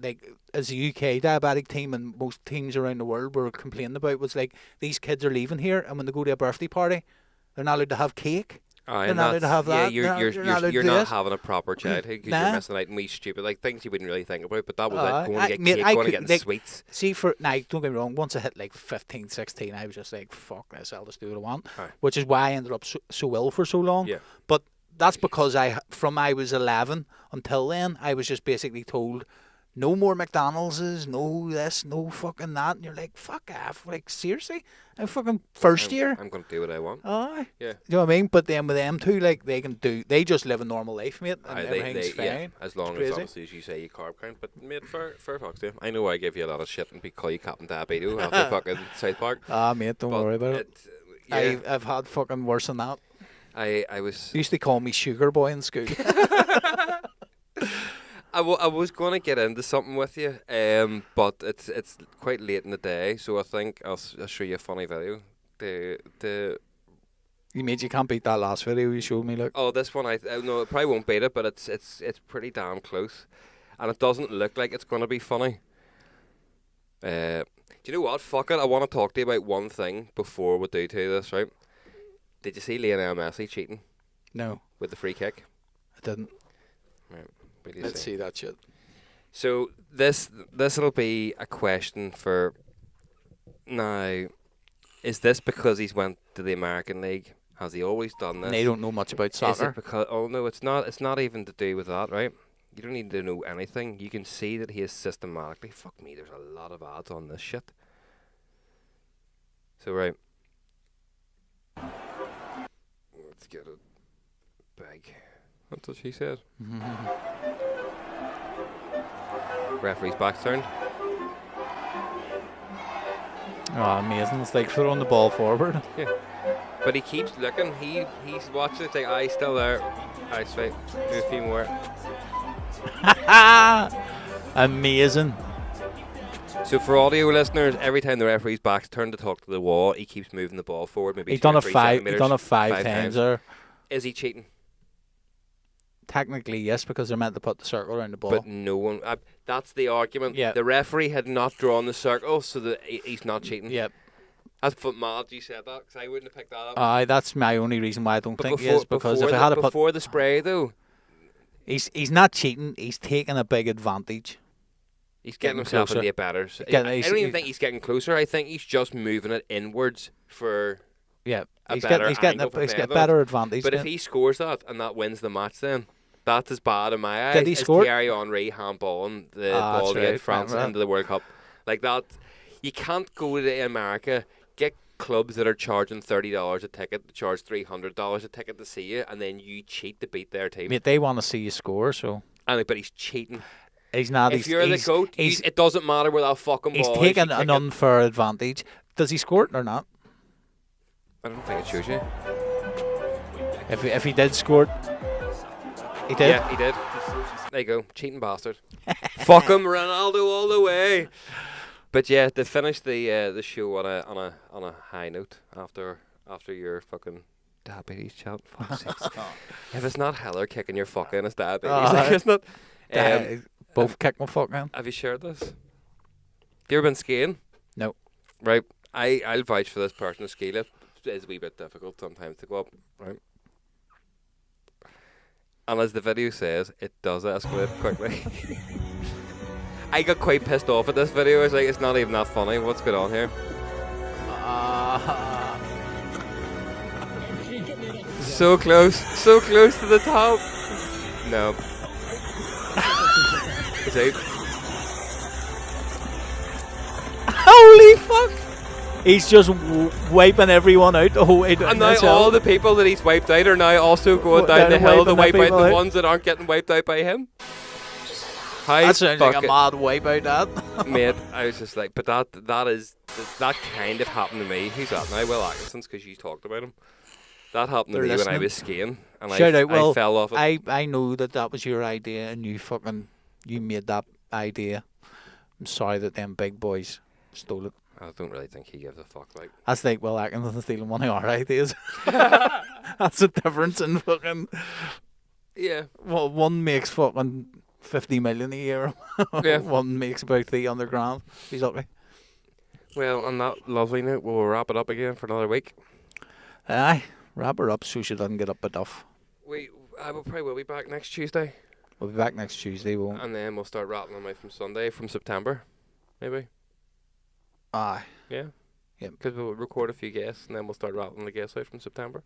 like, as a UK diabetic team and most teams around the world were complaining about was, like, these kids are leaving here, and when they go to a birthday party, they're not allowed to have cake. They're not allowed to have that. Yeah, you're not having a proper childhood because you're missing out on wee stupid, like, things you wouldn't really think about, but that was it. Going to get cake, going to get sweets. See, don't get me wrong, once I hit, like, 15, 16, I was just like, fuck this, I'll just do what I want. Aye. Which is why I ended up so ill for so long. Yeah. But that's because I was 11 until then, I was just basically told, no more McDonald's, no this, no fucking that. And you're like, fuck off. Like, seriously? I'm fucking first year. I'm going to do what I want. Aye. Yeah. You know what I mean? But then with them two, like, they just live a normal life, mate. And everything's fine. Yeah, as long as, obviously, as you say, you carb count. But, mate, fair fucks to you. I know I give you a lot of shit and call you Captain Diabeto after fucking South Park. Ah, mate, don't worry about it. Yeah. I've had fucking worse than that. I was... They used to call me Sugar Boy in school. I was going to get into something with you, but it's quite late in the day, so I think I'll show you a funny video. You can't beat that last video you showed me, look. Oh, this one, no, it probably won't beat it, but it's pretty damn close. And it doesn't look like it's going to be funny. Do you know what? Fuck it, I want to talk to you about one thing before we do this, right? Did you see Lionel Messi cheating? No. With the free kick? I didn't. Right. Let's see that shit. So this'll be a question for now. Is this because he's went to the American League? Has he always done this? And they don't know much about soccer. Is it because? Oh no, it's not. It's not even to do with that, right? You don't need to know anything. You can see that he is systematically. Fuck me. There's a lot of ads on this shit. So right. Let's get it big. That's what she said. Referee's back turned. Oh, amazing. It's like throwing the ball forward. Yeah. But he keeps looking. He's watching it. Like, he's still there. Alright, sweet. Do a few more. Amazing. So for audio listeners, every time the referee's back's turned to talk to the wall, he keeps moving the ball forward. Maybe He's done it five times there. Is he cheating? Technically, yes, because they're meant to put the circle around the ball. But no one... that's the argument. Yeah. The referee had not drawn the circle, so that he's not cheating. Yep. That's what mad you said that, because I wouldn't have picked that up. Aye, that's my only reason why I don't think he is, because if I had to put... Before the spray, though... He's not cheating, he's taking a big advantage. He's getting himself into a better... I don't even think he's getting closer. I think he's just moving it inwards for... Yeah, he's getting a better advantage. But if he scores that and that wins the match, then that's as bad in my eyes. Did he score? Thierry Henry handballing the ball to get France into the World Cup. Like that, you can't go to America, get clubs that are charging $30 a ticket, charge $300 a ticket to see you, and then you cheat to beat their team. Mate, they want to see you score, so. But he's cheating. He's not. If you're the GOAT, it doesn't matter where that fucking ball is. He's taking an unfair advantage. Does he score it or not? I don't think it shows you. If he did score it, he did? Yeah, he did. There you go. Cheating bastard. Fuck him, Ronaldo all the way. But yeah, to finish the show on a high note after your fucking diabetes chat. If it's not Heller kicking your fuck in, it's diabetes. Isn't it? Both kick my fuck in. Have you shared this? Have you ever been skiing? No. Right. I'll vouch for this person to ski lift. It's a wee bit difficult sometimes to go up, right? And as the video says, it does escalate quickly. I got quite pissed off at this video. I was like, it's not even that funny. What's going on here? So close to the top. No. It's out. Holy fuck! He's just wiping everyone out the whole way down. And now all the people that he's wiped out are now also going down the hill to wipe out the ones that aren't getting wiped out by him. That sounds like a mad wipe out, that. Mate, I was just like, but that kind of happened to me. Who's that now? Will Atkinson's, because you talked about him. That happened to me when I was skiing, and I fell off it. I know that was your idea, and you made that idea. I'm sorry that them big boys stole it. I don't really think he gives a fuck. Like, That's like Will Atkinson stealing one of our ideas. That's the difference in fucking. yeah. Well, one makes fucking 50 million a year. Yeah. One makes about 300 grand. He's lucky. Well, on that lovely note, we'll wrap it up again for another week. Aye, wrap her up so she doesn't get up a duff. I will probably will be back next Tuesday. We'll be back next Tuesday, won't? And then we'll start rattling them out from Sunday, from September, maybe. Aye. Yeah. Yep. Because we'll record a few guests, and then we'll start rattling the guests out from September.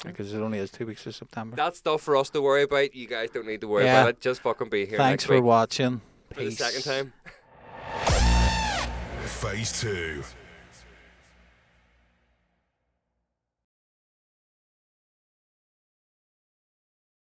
Because it only is 2 weeks of September. That's stuff for us to worry about. You guys don't need to worry Yeah. about it. Just fucking be here Thanks next for week. watching. For the Peace. second time. Phase 2.